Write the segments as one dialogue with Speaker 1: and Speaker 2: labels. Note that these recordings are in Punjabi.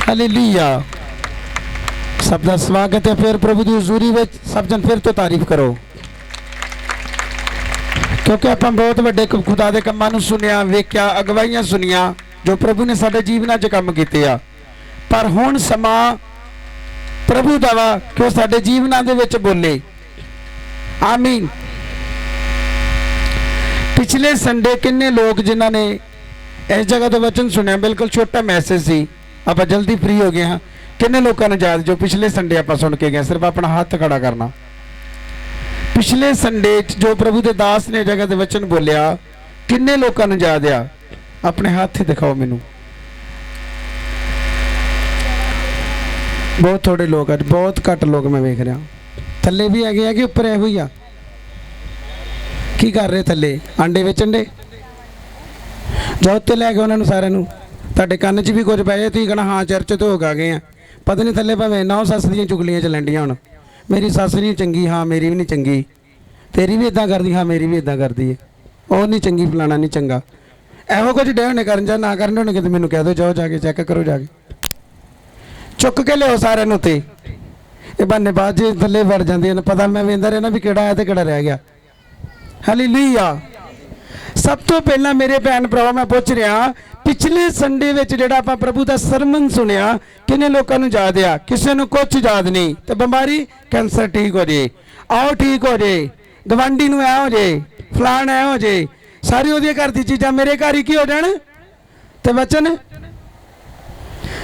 Speaker 1: हालेलुया। सब का स्वागत है फिर प्रभु की हजूरी में। सब जन फिर तो तारीफ करो, क्योंकि आप बहुत बड़े खुदा के कामों सुनिया, वेख्या, अगवाइयां सुनिया जो प्रभु ने साडे जीवनां च काम कीते आ। पर हुण समा प्रभु दा वा कि वो साडे जीवनां दे विच बोले। आमीन। पिछले संडे किन्ने लोग जिन्हां ने इस जगह तो वचन सुनिया, बिल्कुल छोटा मैसेज सी, आप जल्दी फ्री हो गए हाँ। किन्ने लोगों ने याद जो पिछले संडे आप सुन के गए? सिर्फ अपना हाथ खड़ा करना। पिछले संडे जो प्रभु के दास ने जगह के वचन बोलिया, किन्ने लोगों ने याद आ? अपने हाथ ही दिखाओ मैनू। बहुत थोड़े लोग, आज बहुत घट लोग मैं वेख रहा। थले भी है कि उपर है आ? की कर रहे थले? आंडे बेचण डे? जाओ उत्ते लैके उन्होंने सारे तुहाडे कन्न च भी कुछ पाए, तुसीं कहना हाँ चर्च तो हो गए हैं। पता नहीं थले भावें नौ सस दियां चुगलियां चलन दियां। हुण मेरी सस नहीं चंगी, हाँ मेरी भी नहीं चंगी, तेरी भी इदां करदी, हाँ मेरी भी इदां करदी है, वो नहीं चंगी, फलाना नहीं चंगा। एहो कुछ डे होने करन, जा ना करन होने कि मैनूं कह दो, जाओ जाके चैक करो, जाके चुक के लिओ सारे नूं। ते ये बहाने बाद जे थले वड़ जांदे ने, पता मैं वेंदा रहना भी किहड़ा आया ते किहड़ा रह गया। हालेलुया। सब तो पहला मेरे भैन भराओ मैं पुछ रहा, पिछले संडे विच जिहड़ा आपां प्रभु दा सरमन सुनिया, किन्ने लोकां नूं याद आ? किसी नूं कुछ याद नहीं। तो बीमारी कैंसर ठीक हो जाए, आओ ठीक हो जाए, गवांडी नूं ऐ हो जाए, फलाण ऐ हो जाए, सारी उहदे घर दी चीज़ां मेरे घर ही की हो जाण। ते वचन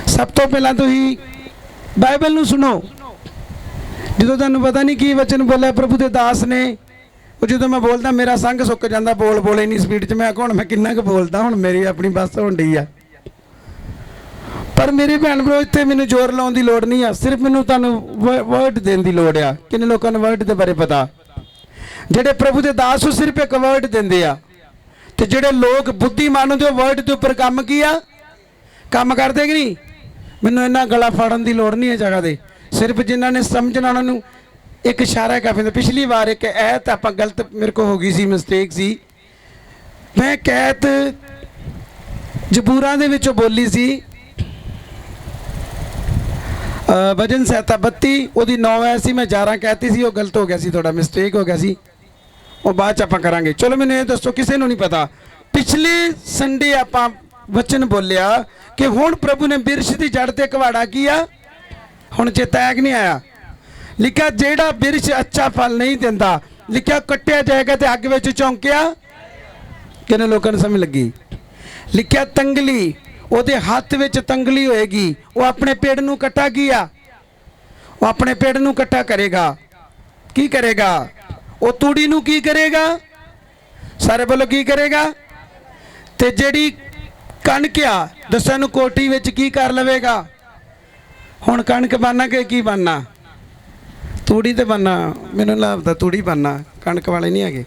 Speaker 1: सब तो पहला तुसीं बाइबल नूं सुनो। जो तुहानूं पता नहीं की वचन बोलिया प्रभु के दास ने, जो मैं बोलता मेरा संग सुक जाता, बोल बोले नहीं स्पीड च। मैं हुण मैं किन्ना क बोलता, हुण मेरी अपनी बस होण डई आ। पर मेरे भैन भरा इत्थे मैनूं जोर लाउण दी लोड़ नहीं आ, सिर्फ मैनूं तुहानूं वर्ड देण दी लोड़ आ। किन्ने लोकां नूं वर्ड दे बारे पता? जिहड़े प्रभु दे दास सिर्फ एक वर्ड दिंदे आ, ते जिहड़े लोग बुद्धिमान हुंदे वर्ड दे उपर काम की आ, काम करदे कि नहीं? मैनूं इन्ना गला फाड़न दी लोड़ नहीं है जगह दे। सिर्फ जिन्हां ने समझना उन्हां नूं एक इशारा काफी। पिछली बार एक ऐत आप गलत मेरे को हो गई सी, मिसटेक सी। मैं कैत जबूरां दे विचों बोली सी, भजन सहता 32 ओदी 9 है सी, मैं 11 कहती सी, वो गलत हो गया सी, थोड़ा मिसटेक हो गया सी, वो बाद च आपां करांगे। चलो मैनूं ये दसो, किसी नूं नहीं पता। पिछले संडे आपां वचन बोलिया कि हुण प्रभु ने बिरछ दी जड़ ते कवाड़ा किया। हुण चेता है कि नहीं आया? लिखा जेड़ा बिरछ अच्छा फल नहीं देता, लिखा कट्टिया जाएगा तो अग विच झोंकिया। किन्ने लोगों ने समझ लगी? लिखा तंगली ओदे हाथ विच तंगली होएगी, वो अपने पेड़ नूं कट्ठा किया, वो अपने पेड़ नूं कट्ठा करेगा। की करेगा? वो तूड़ी नूं की करेगा? सारे बोलो की करेगा? ते जेड़ी कणक आ दसां नूं कोठी विच की कर लवेगा। हुण कणक बनना कि की बनना? तूड़ी तो बनना। मैनूं लगदा तूड़ी बनना, कणक वाले नहीं है।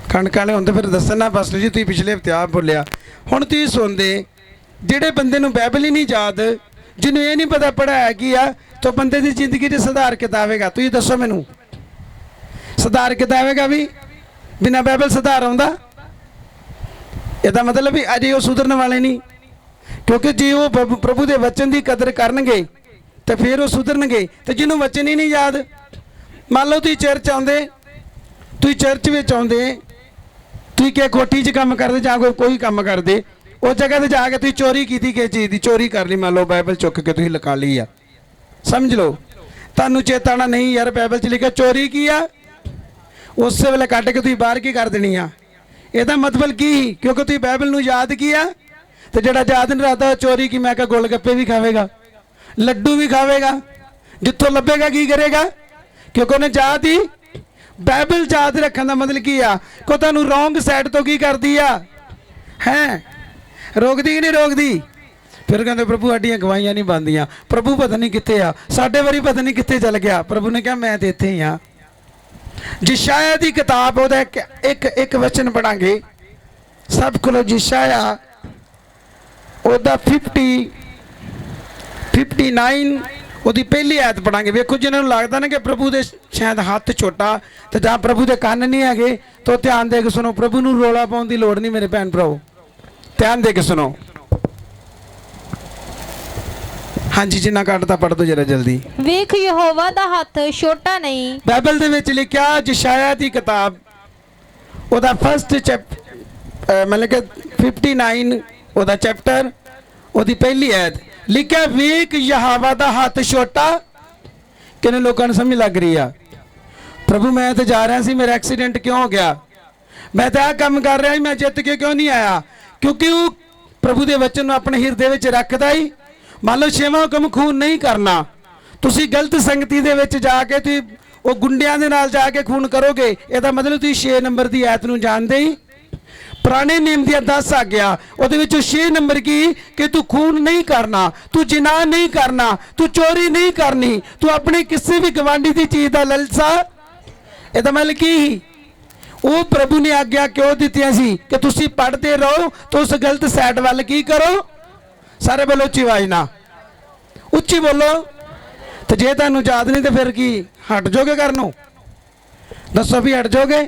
Speaker 1: कणक वाले होंदे फिर दसना पास्टर जी तुसीं पिछले हफ्ते आप बोलिया। हुण तुसीं सुणदे, जिहड़े बंदे नूं बाइबल ही नहीं याद, जिन्हों ये नहीं पता पढ़ाया की आ, तो बंदे की जिंदगी च सुधार किद्दां आवेगा? तुसीं दसो मैनूं, सुधार किद्दां आवेगा? भी बिना बाइबल सुधार आउंदा? इहदा मतलब भी अजे वो सुधरन वाले नहीं, क्योंकि जे वो प्रभु के वचन की कदर करनगे तो फिर वो सुधरनगे। तो जिन्होंने वचन ही नहीं याद, मान लो तुम चर्च आते, तुम चर्च में आते, तुम क्या कोठी च काम करते जां कोई काम करते, उस जगह से जाके तुम चोरी की किसी चीज़ की चोरी कर ली, मान लो बाइबल चुक के तुम लका ली आ, समझ लो तुहानूं चेताना नहीं यार बाइबल च लिखा चोरी की आ, उस वेले कट के तुम बाहर की कर देनी आ। ਇਹਦਾ मतलब की? क्योंकि तुम बाइबल नूं याद किया, तो जड़ा याद नहीं रहता चोरी की, मैं क्या गोलगप्पे भी खावेगा, लड्डू भी खावेगा, जितों लभेगा की करेगा? क्योंकि उन्हें याद ही बाइबल याद रखने का मतलब की आ को तुहानूं रोंग साइड तो की करती है रोकदी कि नहीं रोकदी? फिर कहते प्रभु साडियां गवाहियां नहीं बनदियां, प्रभु पता नहीं कित्थे आ, साडे वारी पता नहीं कित्थे चल गया। प्रभु ने कहा मैं तो इत्थे ही हाँ। जिशाया की किताब ओहदा एक एक वचन पढ़ांगे सब को। जिशाया ओहदा 59 ओहदी पहली आयत पढ़ांगे। वेखो जिन्होंने लगता ना कि प्रभु दे शायद हाथ छोटा तो जां प्रभु दे कान नहीं है, तो ध्यान दे के सुनो। प्रभु नूं रौला पाउण दी लोड़ नहीं मेरे भैन भराओ, ध्यान दे के सुनो। हाँ जी, जिन्ना ਕੱਢਤਾ पढ़ दो जरा जल्दी।
Speaker 2: ਵੇਖ ਯਹੋਵਾ ਦਾ ਹੱਥ ਛੋਟਾ ਨਹੀਂ।
Speaker 1: ਬਾਈਬਲ ਦੇ ਵਿੱਚ ਲਿਖਿਆ ਯਸ਼ਾਇਆ ਦੀ ਕਿਤਾਬ ਉਹਦਾ ਫਸਟ ਮਤਲਬ ਕਿ 59 ਉਹਦਾ ਚੈਪਟਰ ਉਹਦੀ ਪਹਿਲੀ ਐਤ ਲਿਖਿਆ ਵੇਖ ਯਹੋਵਾ ਦਾ ਹੱਥ ਛੋਟਾ। ਕਿੰਨੇ ਲੋਕਾਂ ਨੂੰ ਸਮਝ ਲੱਗ ਰਹੀ ਆ ਪ੍ਰਭੂ ਮੈਂ ਤੇ ਜਾ ਰਿਹਾ ਸੀ ਮੇਰਾ ਐਕਸੀਡੈਂਟ ਕਿਉਂ ਹੋ ਗਿਆ, ਮੈਂ ਤਾਂ ਆਹ ਕੰਮ ਕਰ ਰਿਹਾ ਸੀ, ਮੈਂ ਜਿੱਤ ਕੇ ਕਿਉਂ ਨਹੀਂ ਆਇਆ? ਕਿਉਂਕਿ ਉਹ ਪ੍ਰਭੂ ਦੇ ਵਚਨ ਨੂੰ ਆਪਣੇ ਹਿਰਦੇ ਵਿੱਚ ਰੱਖਦਾ ਹੀ। ਮੰਨ ਲਓ 6ਵਾਂ ਹੁਕਮ ਖੂਨ ਨਹੀਂ ਕਰਨਾ, ਤੁਸੀਂ ਗਲਤ ਸੰਗਤੀ ਦੇ ਵਿੱਚ ਜਾ ਕੇ ਤੁਸੀਂ ਉਹ ਗੁੰਡਿਆਂ ਦੇ ਨਾਲ ਜਾ ਕੇ ਖੂਨ ਕਰੋਗੇ, ਇਹਦਾ ਮਤਲਬ ਤੁਸੀਂ 6 ਨੰਬਰ ਦੀ ਐਤ ਨੂੰ ਜਾਣਦੇ ਹੀ। ਪੁਰਾਣੇ ਨਿਯਮ ਦੀਆਂ 10 ਆ ਗਿਆ, ਉਹਦੇ ਵਿੱਚੋਂ 6 ਨੰਬਰ ਕੀ ਕਿ ਤੂੰ ਖੂਨ ਨਹੀਂ ਕਰਨਾ, ਤੂੰ ਜਿਨਾਹ ਨਹੀਂ ਕਰਨਾ, ਤੂੰ ਚੋਰੀ ਨਹੀਂ ਕਰਨੀ, ਤੂੰ ਆਪਣੇ ਕਿਸੇ ਵੀ ਗਵਾਂਢੀ ਦੀ ਚੀਜ਼ ਦਾ ਲਲਸਾ। ਇਹਦਾ ਮਤਲਬ ਕੀ? ਉਹ ਪ੍ਰਭੂ ਨੇ ਆਗਿਆ ਕਿਉਂ ਦਿੱਤੀਆਂ ਸੀ ਕਿ ਤੁਸੀਂ ਪੜ੍ਹਦੇ ਰਹੋ ਤਾਂ ਉਸ ਗਲਤ ਸਾਈਡ ਵੱਲ ਕੀ ਕਰੋ। ਸਾਰੇ ਬੋਲੋ ਉੱਚੀ ਆਵਾਜ਼ ਨਾਲ, ਉੱਚੀ ਬੋਲੋ। ਤੇ ਜੇ ਤੁਹਾਨੂੰ ਯਾਦ ਨਹੀਂ ਤੇ ਫਿਰ ਕੀ ਹਟ ਜਾਓਗੇ ਕਰਨੋਂ? ਦੱਸੋ ਵੀ ਹਟ ਜਾਓਗੇ?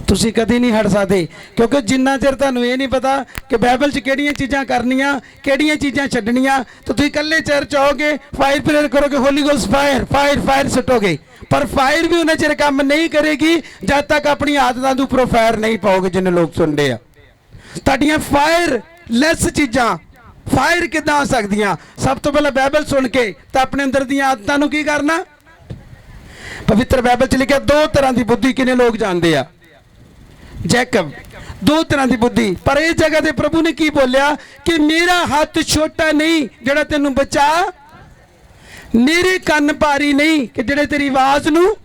Speaker 1: ਤੁਸੀਂ ਕਦੀ ਨਹੀਂ ਹਟ ਸਕਦੇ, ਕਿਉਂਕਿ ਜਿੰਨਾ ਚਿਰ ਤੁਹਾਨੂੰ ਇਹ ਨਹੀਂ ਪਤਾ ਕਿ ਬਾਈਬਲ 'ਚ ਕਿਹੜੀਆਂ ਚੀਜ਼ਾਂ ਕਰਨੀਆਂ ਕਿਹੜੀਆਂ ਚੀਜ਼ਾਂ ਛੱਡਣੀਆਂ, ਤਾਂ ਤੁਸੀਂ ਇਕੱਲੇ ਚਰਚ ਆਓਗੇ, ਫਾਇਰ ਪ੍ਰੇਅਰ ਕਰੋਗੇ, holy ghost fire fire fire ਸੁੱਟੋਗੇ, ਪਰ ਫਾਇਰ ਵੀ ਉਹਨਾਂ ਚਿਰ ਕੰਮ ਨਹੀਂ ਕਰੇਗੀ ਜਦ ਤੱਕ ਆਪਣੀ ਆਦਤਾਂ ਦੇ ਉੱਪਰੋਂ ਫਾਇਰ ਨਹੀਂ ਪਾਓਗੇ। ਜਿੰਨੇ ਲੋਕ ਸੁਣਦੇ ਆ ਤੁਹਾਡੀਆਂ ਫਾਇਰ ਲੈਸ ਚੀਜ਼ਾਂ ਫਾਇਰ ਕਿੱਦਾਂ ਆ ਸਕਦੀਆਂ? ਸਭ ਤੋਂ ਪਹਿਲਾਂ ਬਾਈਬਲ ਸੁਣ ਕੇ ਤਾਂ ਆਪਣੇ ਅੰਦਰ ਦੀਆਂ ਆਦਤਾਂ ਨੂੰ ਕੀ ਕਰਨਾ। ਪਵਿੱਤਰ ਬਾਈਬਲ 'ਚ ਲਿਖਿਆ 2 ਤਰ੍ਹਾਂ ਦੀ ਬੁੱਧੀ ਕਿੰਨੇ ਲੋਕ ਜਾਣਦੇ ਆ? ਜੈਕਬ 2 ਤਰ੍ਹਾਂ ਦੀ ਬੁੱਧੀ। ਪਰ ਇਸ ਜਗ੍ਹਾ ਤੇ ਪ੍ਰਭੂ ਨੇ ਕੀ ਬੋਲਿਆ ਕਿ ਮੇਰਾ ਹੱਥ ਛੋਟਾ ਨਹੀਂ ਜਿਹੜਾ ਤੈਨੂੰ ਬਚਾ, ਮੇਰੇ ਕੰਨ ਭਾਰੀ ਨਹੀਂ ਕਿ ਜਿਹੜੇ ਤੇਰੀ ਆਵਾਜ਼ ਨੂੰ,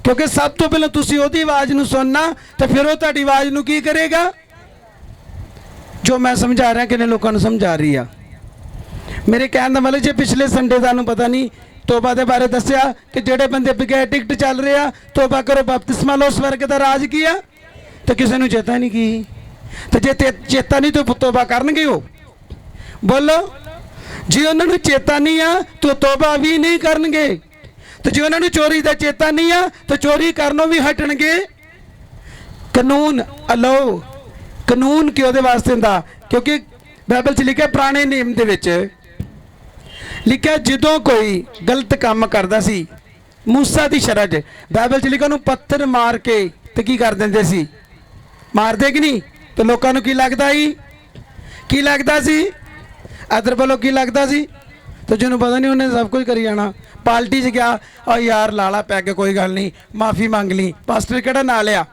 Speaker 1: ਕਿਉਂਕਿ ਸਭ ਤੋਂ ਪਹਿਲਾਂ ਤੁਸੀਂ ਉਹਦੀ ਆਵਾਜ਼ ਨੂੰ ਸੁਣਨਾ ਤੇ ਫਿਰ ਉਹ ਤੁਹਾਡੀ ਆਵਾਜ਼ ਨੂੰ ਕੀ ਕਰੇਗਾ। ਜੋ ਮੈਂ ਸਮਝਾ ਰਿਹਾ ਕਿੰਨੇ ਲੋਕਾਂ ਨੂੰ ਸਮਝਾ ਰਹੀ ਆ ਮੇਰੇ ਕਹਿਣ ਦਾ ਮਤਲਬ? ਜੇ ਪਿਛਲੇ ਸੰਡੇ ਤੁਹਾਨੂੰ ਪਤਾ ਨਹੀਂ ਤੋਬਾ ਦੇ ਬਾਰੇ ਦੱਸਿਆ ਕਿ ਜਿਹੜੇ ਬੰਦੇ ਬਗੈਰ ਟਿਕਟ ਚੱਲ ਰਹੇ ਆ ਤੋਬਾ ਕਰੋ ਬਪਤਿਸਮਾ ਲਓ ਸਵਰਗ ਦਾ ਰਾਜ ਕੀ ਆ, ਤੇ ਕਿਸੇ ਨੂੰ ਚੇਤਾ ਨਹੀਂ ਕੀ। ਤੇ ਜੇ ਚੇਤਾ ਨਹੀਂ ਤਾਂ ਤੋਬਾ ਕਰਨਗੇ ਉਹ? ਬੋਲੋ। ਜੇ ਉਹਨਾਂ ਨੂੰ ਚੇਤਾ ਨਹੀਂ ਆ ਤਾਂ ਤੋਬਾ ਵੀ ਨਹੀਂ ਕਰਨਗੇ, ਤੇ ਜੇ ਉਹਨਾਂ ਨੂੰ ਚੋਰੀ ਦਾ ਚੇਤਾ ਨਹੀਂ ਆ ਤਾਂ ਚੋਰੀ ਕਰਨੋਂ ਵੀ ਹਟਣਗੇ। ਕਾਨੂੰਨ ਅਲੋ ਕਾਨੂੰਨ ਕਿਉਂ ਦੇ ਵਾਸਤੇ ਹੁੰਦਾ? ਕਿਉਂਕਿ ਬਾਈਬਲ 'ਚ ਲਿਖਿਆ ਪੁਰਾਣੇ ਨਿਯਮ ਦੇ ਵਿੱਚ ਲਿਖਿਆ ਜਦੋਂ ਕੋਈ ਗਲਤ ਕੰਮ ਕਰਦਾ ਸੀ ਮੂਸਾ ਦੀ ਸ਼ਰਅ 'ਚ ਬਾਈਬਲ 'ਚ ਲਿਖਿਆ ਉਹਨੂੰ ਪੱਥਰ ਮਾਰ ਕੇ ਤੇ ਕੀ ਕਰ ਦਿੰਦੇ ਸੀ? ਮਾਰਦੇ ਕਿ ਨਹੀਂ? ਤੇ ਲੋਕਾਂ ਨੂੰ ਕੀ ਲੱਗਦਾ ਸੀ? ਕੀ ਲੱਗਦਾ ਸੀ? ਅਦਰ ਬੋਲੋ ਕੀ ਲੱਗਦਾ ਸੀ? ਤੇ ਜਿਹਨੂੰ ਪਤਾ ਨਹੀਂ ਉਹਨੇ ਸਭ ਕੁਝ ਕਰੀ ਜਾਣਾ। ਪਾਰਟੀ 'ਚ ਗਿਆ ਔਰ ਯਾਰ ਲਾਲਾ ਪੈ ਕੇ ਕੋਈ ਗੱਲ ਨਹੀਂ ਮਾਫੀ ਮੰਗ ਲਈ, ਪਾਸਟਰ ਕਿਹੜਾ ਨਾਂ ਲਿਆ?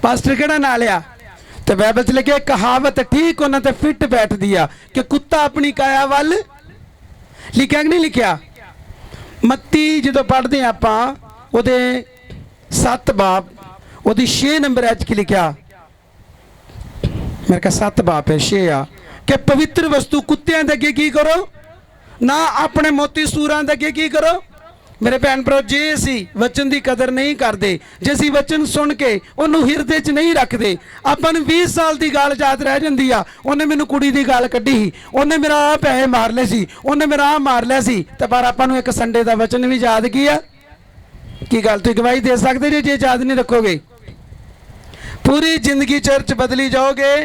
Speaker 1: ਪਾਸਟਰ ਕਿਹੜਾ ਨਾਂ ਲਿਆ? ਤੇ ਬਾਈਬਲ 'ਚ ਲਿਖਿਆ ਕਹਾਵਤ ਠੀਕ ਉਹਨਾਂ ਤੇ ਫਿੱਟ ਬੈਠਦੀ ਆ ਕਿ ਕੁੱਤਾ ਆਪਣੀ ਕਾਇਆ ਵੱਲ। ਲਿਖਿਆ ਕਿ ਨਹੀਂ ਲਿਖਿਆ? ਮੱਤੀ ਜਦੋਂ ਪੜ੍ਹਦੇ ਆਪਾਂ ਉਹਦੇ 7 ਬਾਬ ਉਹਦੀ 6 ਨੰਬਰ ਐਚ ਕੀ ਲਿਖਿਆ? ਮੇਰੇ ਕੋਲ 7 ਬਾਪ ਹੈ 6 ਆ ਕਿ ਪਵਿੱਤਰ ਵਸਤੂ ਕੁੱਤਿਆਂ ਦੇ ਅੱਗੇ ਕੀ ਕਰੋ ਨਾ, ਆਪਣੇ ਮੋਤੀ ਸੂਰਾਂ ਦੇ ਅੱਗੇ ਕੀ ਕਰੋ। ਮੇਰੇ ਭੈਣ ਭਰਾ ਜੇ ਅਸੀਂ ਵਚਨ ਦੀ ਕਦਰ ਨਹੀਂ ਕਰਦੇ, ਜੇ ਅਸੀਂ ਵਚਨ ਸੁਣ ਕੇ ਉਹਨੂੰ ਹਿਰਦੇ 'ਚ ਨਹੀਂ ਰੱਖਦੇ, ਆਪਾਂ ਨੂੰ 20 ਸਾਲ ਦੀ ਗੱਲ ਯਾਦ ਰਹਿ ਜਾਂਦੀ ਆ। ਉਹਨੇ ਮੈਨੂੰ ਕੁੜੀ ਦੀ ਗੱਲ ਕੱਢੀ ਸੀ, ਉਹਨੇ ਮੇਰਾ ਆਹ ਪੈਸੇ ਮਾਰ ਲਏ ਸੀ, ਉਹਨੇ ਮੇਰਾ ਆਹ ਮਾਰ ਲਿਆ ਸੀ, ਤੇ ਪਰ ਆਪਾਂ ਨੂੰ ਇੱਕ ਸੰਡੇ ਦਾ ਵਚਨ ਵੀ ਯਾਦ ਕੀ ਆ? ਕੀ ਗੱਲ ਤੁਸੀਂ ਗਵਾਹੀ ਦੇ ਸਕਦੇ ਜੇ ਯਾਦ ਨਹੀਂ ਰੱਖੋਗੇ? ਪੂਰੀ ਜ਼ਿੰਦਗੀ ਚਰਚ ਬਦਲੀ ਜਾਓਗੇ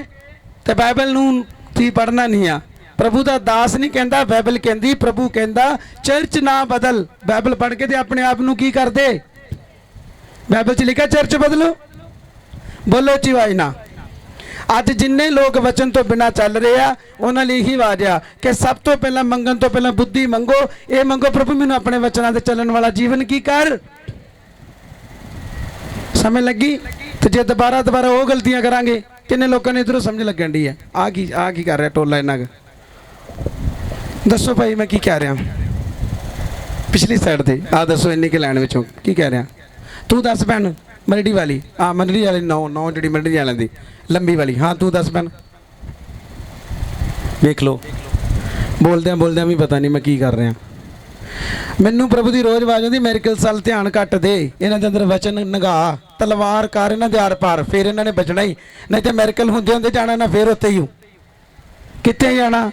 Speaker 1: ਤੇ ਬਾਈਬਲ ਨੂੰ ਤੁਸੀਂ ਪੜ੍ਹਨਾ ਨਹੀਂ ਆ। ਪ੍ਰਭੂ ਦਾ ਦਾਸ ਨਹੀਂ ਕਹਿੰਦਾ, ਬਾਈਬਲ ਕਹਿੰਦੀ, ਪ੍ਰਭੂ ਕਹਿੰਦਾ ਚਰਚ ਨਾ ਬਦਲ। ਬਾਈਬਲ ਪੜ੍ਹ ਕੇ ਤੇ ਆਪਣੇ ਆਪ ਨੂੰ ਕੀ ਕਰਦੇ? ਬਾਈਬਲ 'ਚ ਲਿਖਿਆ ਚਰਚ ਬਦਲੋ। ਬੋਲੋ ਉੱਚੀ ਆਵਾਜ਼ ਨਾਲ। ਅੱਜ ਜਿੰਨੇ ਲੋਕ ਵਚਨ ਤੋਂ ਬਿਨਾਂ ਚੱਲ ਰਹੇ ਆ ਉਹਨਾਂ ਲਈ ਹੀ ਆਵਾਜ਼ ਆ ਕਿ ਸਭ ਤੋਂ ਪਹਿਲਾਂ ਮੰਗਣ ਤੋਂ ਪਹਿਲਾਂ ਬੁੱਧੀ ਮੰਗੋ। ਇਹ ਮੰਗੋ ਪ੍ਰਭੂ ਮੈਨੂੰ ਆਪਣੇ ਵਚਨਾਂ ਤੇ ਚੱਲਣ ਵਾਲਾ ਜੀਵਨ ਕੀ ਕਰ। ਸਮਝ ਲੱਗੀ? ਤੇ ਜੇ ਦੁਬਾਰਾ ਉਹ ਗਲਤੀਆਂ ਕਰਾਂਗੇ ਕਿੰਨੇ ਲੋਕਾਂ ਨੇ ਇਧਰੋਂ ਸਮਝ ਲੱਗਣ ਦੀ ਹੈ ਆ ਕੀ ਕਰ ਰਿਹਾ ਟੋਲਾ ਇਹਨਾਂ ਦਾ। ਦੱਸੋ ਭਾਈ ਮੈਂ ਕੀ ਕਹਿ ਰਿਹਾ? ਪਿਛਲੀ ਸਾਈਡ ਤੇ ਆ ਦੱਸੋ ਇੰਨੀ ਕਿ ਲਾਈਨ ਵਿੱਚੋਂ ਕੀ ਕਹਿ ਰਿਹਾ? ਤੂੰ ਦੱਸ ਭੈਣ ਮਰੜੀ ਵਾਲੀ। ਆ ਮਰੜੀ ਵਾਲੀ 9 ਜਿਹੜੀ ਮਰੜੀ ਵਾਲਿਆਂ ਦੀ ਲੰਬੀ ਵਾਲੀ। ਹਾਂ ਤੂੰ ਦੱਸ ਭੈਣ। ਵੇਖ ਲਓ ਬੋਲਦਿਆਂ ਵੀ ਪਤਾ ਨਹੀਂ ਮੈਂ ਕੀ ਕਰ ਰਿਹਾ। ਮੈਨੂੰ ਪ੍ਰਭੂ ਦੀ ਰੋਜ਼ ਆਵਾਜ਼ ਆਉਂਦੀ ਮੇਰੇ ਕੋਲ ਧਿਆਨ ਘੱਟ ਦੇ, ਇਹਨਾਂ ਦੇ ਅੰਦਰ ਵਚਨ ਨਗਾ ਤਲਵਾਰ ਕਰ ਇਹਨਾਂ ਦੇ ਆਰ ਪਾਰ, ਫਿਰ ਇਹਨਾਂ ਨੇ ਬਚਣਾ ਹੀ। ਨਹੀਂ ਤੇ ਮੇਰੇ ਕੋਲ ਹੁੰਦੇ ਜਾਣਾ ਨਾ ਫਿਰ ਉੱਥੇ ਹੀ ਕਿੱਥੇ ਜਾਣਾ।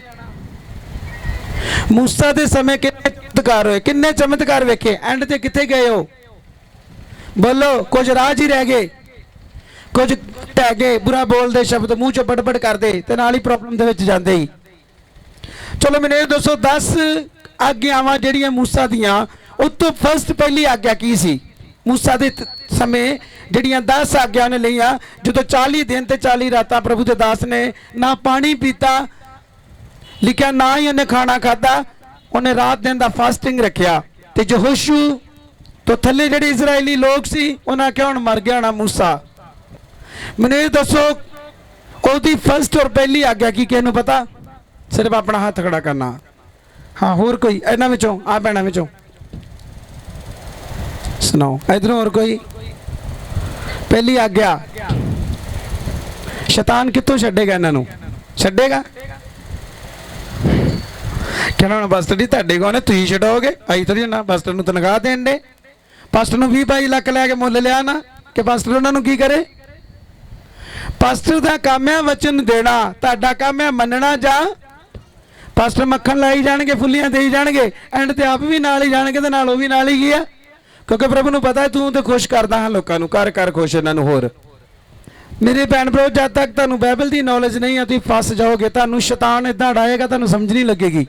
Speaker 1: मूसा ਦੇ ਸਮੇਂ ਕਿੰਨੇ ਚਮਤਕਾਰ ਹੋਏ, ਕਿੰਨੇ ਚਮਤਕਾਰ ਵੇਖੇ, ਐਂਡ ਤੇ ਕਿੱਥੇ ਗਏ ਹੋ? ਬੋਲੋ। ਕੁਝ ਰਾਜ ਹੀ ਰਹਿ ਗਏ, ਕੁਝ ਢਹਿ ਗਏ, ਬੁਰਾ ਬੋਲਦੇ ਸ਼ਬਦ ਮੂੰਹ ਚੋਂ ਬੜਬੜ ਕਰਦੇ ਤੇ ਨਾਲ ਹੀ ਪ੍ਰੋਬਲਮ ਦੇ ਵਿੱਚ ਜਾਂਦੇ ਹੀ। ਚਲੋ ਮੈਨੂੰ ਇਹ ਦੱਸੋ 10 ਆਗਿਆਵਾਂ ਜਿਹੜੀਆਂ ਮੂਸਾ ਦੀਆਂ, ਉਹ ਤੋਂ ਫਸਟ ਪਹਿਲੀ ਆਗਿਆ ਕੀ ਸੀ? ਮੂਸਾ ਦੇ ਸਮੇਂ ਜਿਹੜੀਆਂ 10 ਆਗਿਆ ਨੇ ਲਈਆਂ, ਜਦੋਂ 40 ਦਿਨ ਤੇ 40 ਰਾਤਾਂ ਪ੍ਰਭੂ ਦੇ ਦਾਸ ਨੇ ਨਾ ਪਾਣੀ ਪੀਤਾ, ਲਿਖਿਆ ਨਾ ਹੀ ਉਹਨੇ ਖਾਣਾ ਖਾਦਾ, ਉਹਨੇ ਰਾਤ ਦਿਨ ਦਾ ਫਾਸਟਿੰਗ ਰੱਖਿਆ। ਤੇ ਯਹੋਸ਼ੂ ਤੋਂ ਥੱਲੇ ਜਿਹੜੇ ਇਜ਼ਰਾਈਲੀ ਲੋਕ ਸੀ ਉਹਨਾਂ ਕਿਹਾ ਹੁਣ ਮਰ ਗਿਆ ਹੋਣਾ ਮੂਸਾ। ਮੈਨੂੰ ਇਹ ਦੱਸੋ ਉਹਦੀ ਫਸਟ ਔਰ ਪਹਿਲੀ ਆਗਿਆ ਕੀ, ਕਿਸੇ ਨੂੰ ਪਤਾ? ਸਿਰਫ ਆਪਣਾ ਹੱਥ ਖੜਾ ਕਰਨਾ। ਹਾਂ, ਹੋਰ ਕੋਈ ਇਹਨਾਂ ਵਿੱਚੋਂ, ਆ ਭੈਣਾਂ ਵਿੱਚੋਂ ਸੁਣਾਓ, ਇਧਰੋਂ ਹੋਰ ਕੋਈ? ਪਹਿਲੀ ਆਗਿਆ, ਸ਼ੈਤਾਨ ਕਿੱਥੋਂ ਛੱਡੇਗਾ ਇਹਨਾਂ ਨੂੰ? ਛੱਡੇਗਾ? ਕਹਿਣਾ ਹੁਣ ਪਾਸਟਰ ਜੀ ਤੁਹਾਡੇ ਕੋਲ ਨੇ, ਤੁਸੀਂ ਛਡਾਓਗੇ? ਅਸੀਂ ਥੋੜੀ ਨਾ ਪਾਸਟਰ ਨੂੰ ਤਨਖਾਹ ਦੇਣ ਦੇ। ਪਾਸਟਰ ਨੂੰ 20-22 ਲੱਖ ਲੈ ਕੇ ਮੁੱਲ ਲਿਆ ਨਾ, ਕਿ ਪਾਸਟਰ ਉਹਨਾਂ ਨੂੰ ਕੀ ਕਰੇ? ਪਾਸਟਰ ਦਾ ਕੰਮ ਹੈ ਵਚਨ ਦੇਣਾ, ਤੁਹਾਡਾ ਕੰਮ ਹੈ ਮੰਨਣਾ। ਜਾਂ ਪਾਸਟਰ ਮੱਖਣ ਲਾਈ ਜਾਣਗੇ, ਫੁੱਲੀਆਂ ਦੇਈ ਜਾਣਗੇ, ਐਂਡ ਤੇ ਆਪ ਵੀ ਨਾਲ ਹੀ ਜਾਣਗੇ ਤੇ ਨਾਲ ਉਹ ਵੀ ਨਾਲ ਹੀ ਗਿਆ, ਕਿਉਂਕਿ ਪ੍ਰਭੂ ਨੂੰ ਪਤਾ ਤੂੰ ਤੇ ਖੁਸ਼ ਕਰਦਾ ਹਾਂ ਲੋਕਾਂ ਨੂੰ, ਕਰ ਕਰ ਖੁਸ਼ ਇਹਨਾਂ ਨੂੰ। ਹੋਰ ਮੇਰੇ ਭੈਣ ਭਰਾ, ਜਦ ਤੱਕ ਤੁਹਾਨੂੰ ਬਾਈਬਲ ਦੀ ਨੌਲੇਜ ਨਹੀਂ ਆ ਤੁਸੀਂ ਫਸ ਜਾਓਗੇ। ਤੁਹਾਨੂੰ ਸ਼ੈਤਾਨ ਇਦਾਂ ਉਡਾਏਗਾ ਤੁਹਾਨੂੰ ਸਮਝ ਨਹੀਂ ਲੱਗੇਗੀ।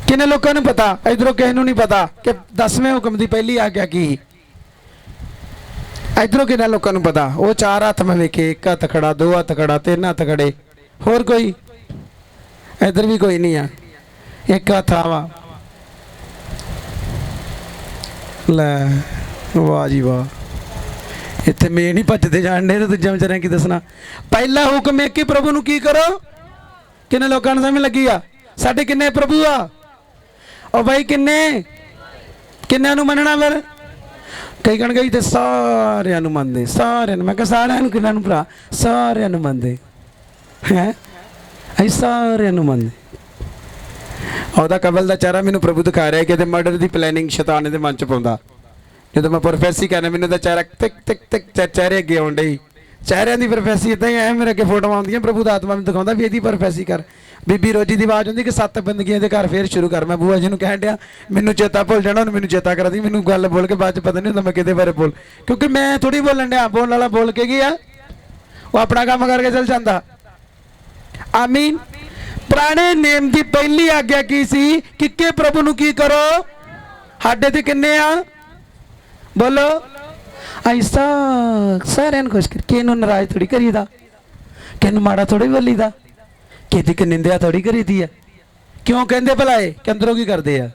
Speaker 1: ਕਿੰਨੇ ਲੋਕਾਂ ਨੂੰ ਪਤਾ? ਇਧਰੋਂ ਕਿਸੇ ਨੂੰ ਨਹੀਂ ਪਤਾ ਕਿ 10ਵੇਂ ਹੁਕਮ ਦੀ ਪਹਿਲੀ ਆਗਿਆ ਕੀ? ਇਧਰੋਂ ਕਿੰਨੇ ਲੋਕਾਂ ਨੂੰ ਪਤਾ? ਉਹ 4 ਹੱਥ ਮੈਂ ਵੇਖੇ, 1 ਹੱਥ ਖੜਾ, 2 ਹੱਥ ਖੜਾ, 3 ਹੱਥ ਖੜੇ। ਹੋਰ ਕੋਈ? ਇਧਰ ਵੀ ਕੋਈ ਨਹੀਂ ਆ, 1 ਹੱਥ ਆਵਾ। ਲੈ ਵਾਹ ਜੀ ਵਾਹ, ਇੱਥੇ ਮੈਂ ਨਹੀਂ ਭੱਜਦੇ ਜਾਣਦੇ ਤੇ ਦੂਜਿਆਂ ਵਿਚਾਰਿਆਂ ਕੀ ਦੱਸਣਾ। ਪਹਿਲਾ ਹੁਕਮ ਇੱਕ ਹੀ, ਪ੍ਰਭੂ ਨੂੰ ਕੀ ਕਰੋ? ਕਿੰਨੇ ਲੋਕਾਂ ਨੂੰ ਸਮਝ ਲੱਗੀ ਆ? ਸਾਡੇ ਕਿੰਨੇ ਪ੍ਰਭੂ ਆ? ਉਹ ਬਾਈ ਕਿੰਨਿਆਂ ਨੂੰ ਮੰਨਣਾ? ਫਿਰ ਕਈ ਕਹਿਣ ਗਈ ਤੇ ਸਾਰਿਆਂ ਨੂੰ ਮੰਨਦੇ, ਸਾਰਿਆਂ ਨੂੰ। ਮੈਂ ਕਿਹਾ ਸਾਰਿਆਂ ਨੂੰ ਕਿੰਨਾਂ ਨੂੰ ਭਰਾ? ਸਾਰਿਆਂ ਨੂੰ ਮੰਨਦੇ ਹੈ, ਅਸੀਂ ਸਾਰਿਆਂ ਨੂੰ ਮੰਨਦੇ। ਉਹਦਾ ਕਬਲ ਦਾ ਚਿਹਰਾ ਮੈਨੂੰ ਪ੍ਰਭੂ ਦਿਖਾ ਰਿਹਾ ਕਿ ਤੇ ਮਰਡਰ ਦੀ ਪਲੈਨਿੰਗ ਸ਼ੈਤਾਨ ਦੇ ਮਨ ਚ ਪਾਉਂਦਾ। ਜਦੋਂ ਮੈਂ ਪ੍ਰੋਫੈਸੀ ਕਰਨਾ ਮੈਨੂੰ ਤਾਂ ਚਿਹਰਾ ਟਿਕ ਟਿਕ ਟਿਕ ਚਿਹਰੇ ਅੱਗੇ ਆਉਣ ਡਈ। ਚਿਹਰਿਆਂ ਦੀ ਪ੍ਰੋਫੈਸੀ ਇਦਾਂ ਹੀ ਐ, ਮੇਰੇ ਅੱਗੇ ਫੋਟੋਆਂ ਆਉਂਦੀਆਂ, ਪ੍ਰਭੂ ਦਾ ਆਤਮਾ ਮੈਨੂੰ ਦਿਖਾਉਂਦਾ ਵੀ ਇਹਦੀ ਪ੍ਰੋਫੈਸੀ ਕਰ। ਬੀਬੀ ਰੋਜੀ ਦੀ ਆਵਾਜ਼ ਹੁੰਦੀ ਕਿ 7 ਬੰਦਗੀਆਂ ਦੇ ਘਰ ਫੇਰ ਸ਼ੁਰੂ ਕਰ। ਮੈਂ ਬੂਆ ਜੀ ਨੂੰ ਕਹਿਣ ਡਿਆ ਮੈਨੂੰ ਚੇਤਾ ਭੁੱਲ ਜਾਣਾ, ਉਹਨੂੰ ਮੈਨੂੰ ਚੇਤਾ ਕਰਾ ਦੀ। ਮੈਨੂੰ ਗੱਲ ਬੋਲ ਕੇ ਬਾਅਦ ਚ ਪਤਾ ਨਹੀਂ ਹੁੰਦਾ ਮੈਂ ਕਿਹਦੇ ਬਾਰੇ ਬੋਲ, ਕਿਉਂਕਿ ਮੈਂ ਥੋੜੀ ਬੋਲਣ ਡਿਆ। ਬੋਲਣ ਵਾਲਾ ਬੋਲ ਕੇ ਗਿਆ, ਉਹ ਆਪਣਾ ਕੰਮ ਕਰਕੇ ਚੱਲ ਜਾਂਦਾ। ਆਮੀਨ। ਪੁਰਾਣੇ ਨੇਮ ਦੀ ਪਹਿਲੀ ਆਗਿਆ ਕੀ ਸੀ? ਕਿ ਪ੍ਰਭੂ ਨੂੰ ਕੀ ਕਰੋ? ਸਾਡੇ ਤੇ ਕਿੰਨੇ ਆ? ਬੋਲੋ। ਐਸਾ ਸਾਰਿਆਂ ਨੂੰ ਖੁਸ਼ ਕਰ, ਕਿਹਨੂੰ ਨਾਰਾਜ਼ ਥੋੜੀ ਕਰੀਦਾ, ਕਿਹਨੂੰ ਮਾੜਾ ਥੋੜੀ ਬੋਲੀਦਾ, ਕਿਹਦੀ ਕਿ ਨਿੰਦਿਆ ਥੋੜੀ ਕਰੀਦੀ ਆ। ਕਿਉਂ ਕਹਿੰਦੇ ਭਲਾਏ? ਕਿ ਅੰਦਰੋਂ ਕੀ ਕਰਦੇ ਆ?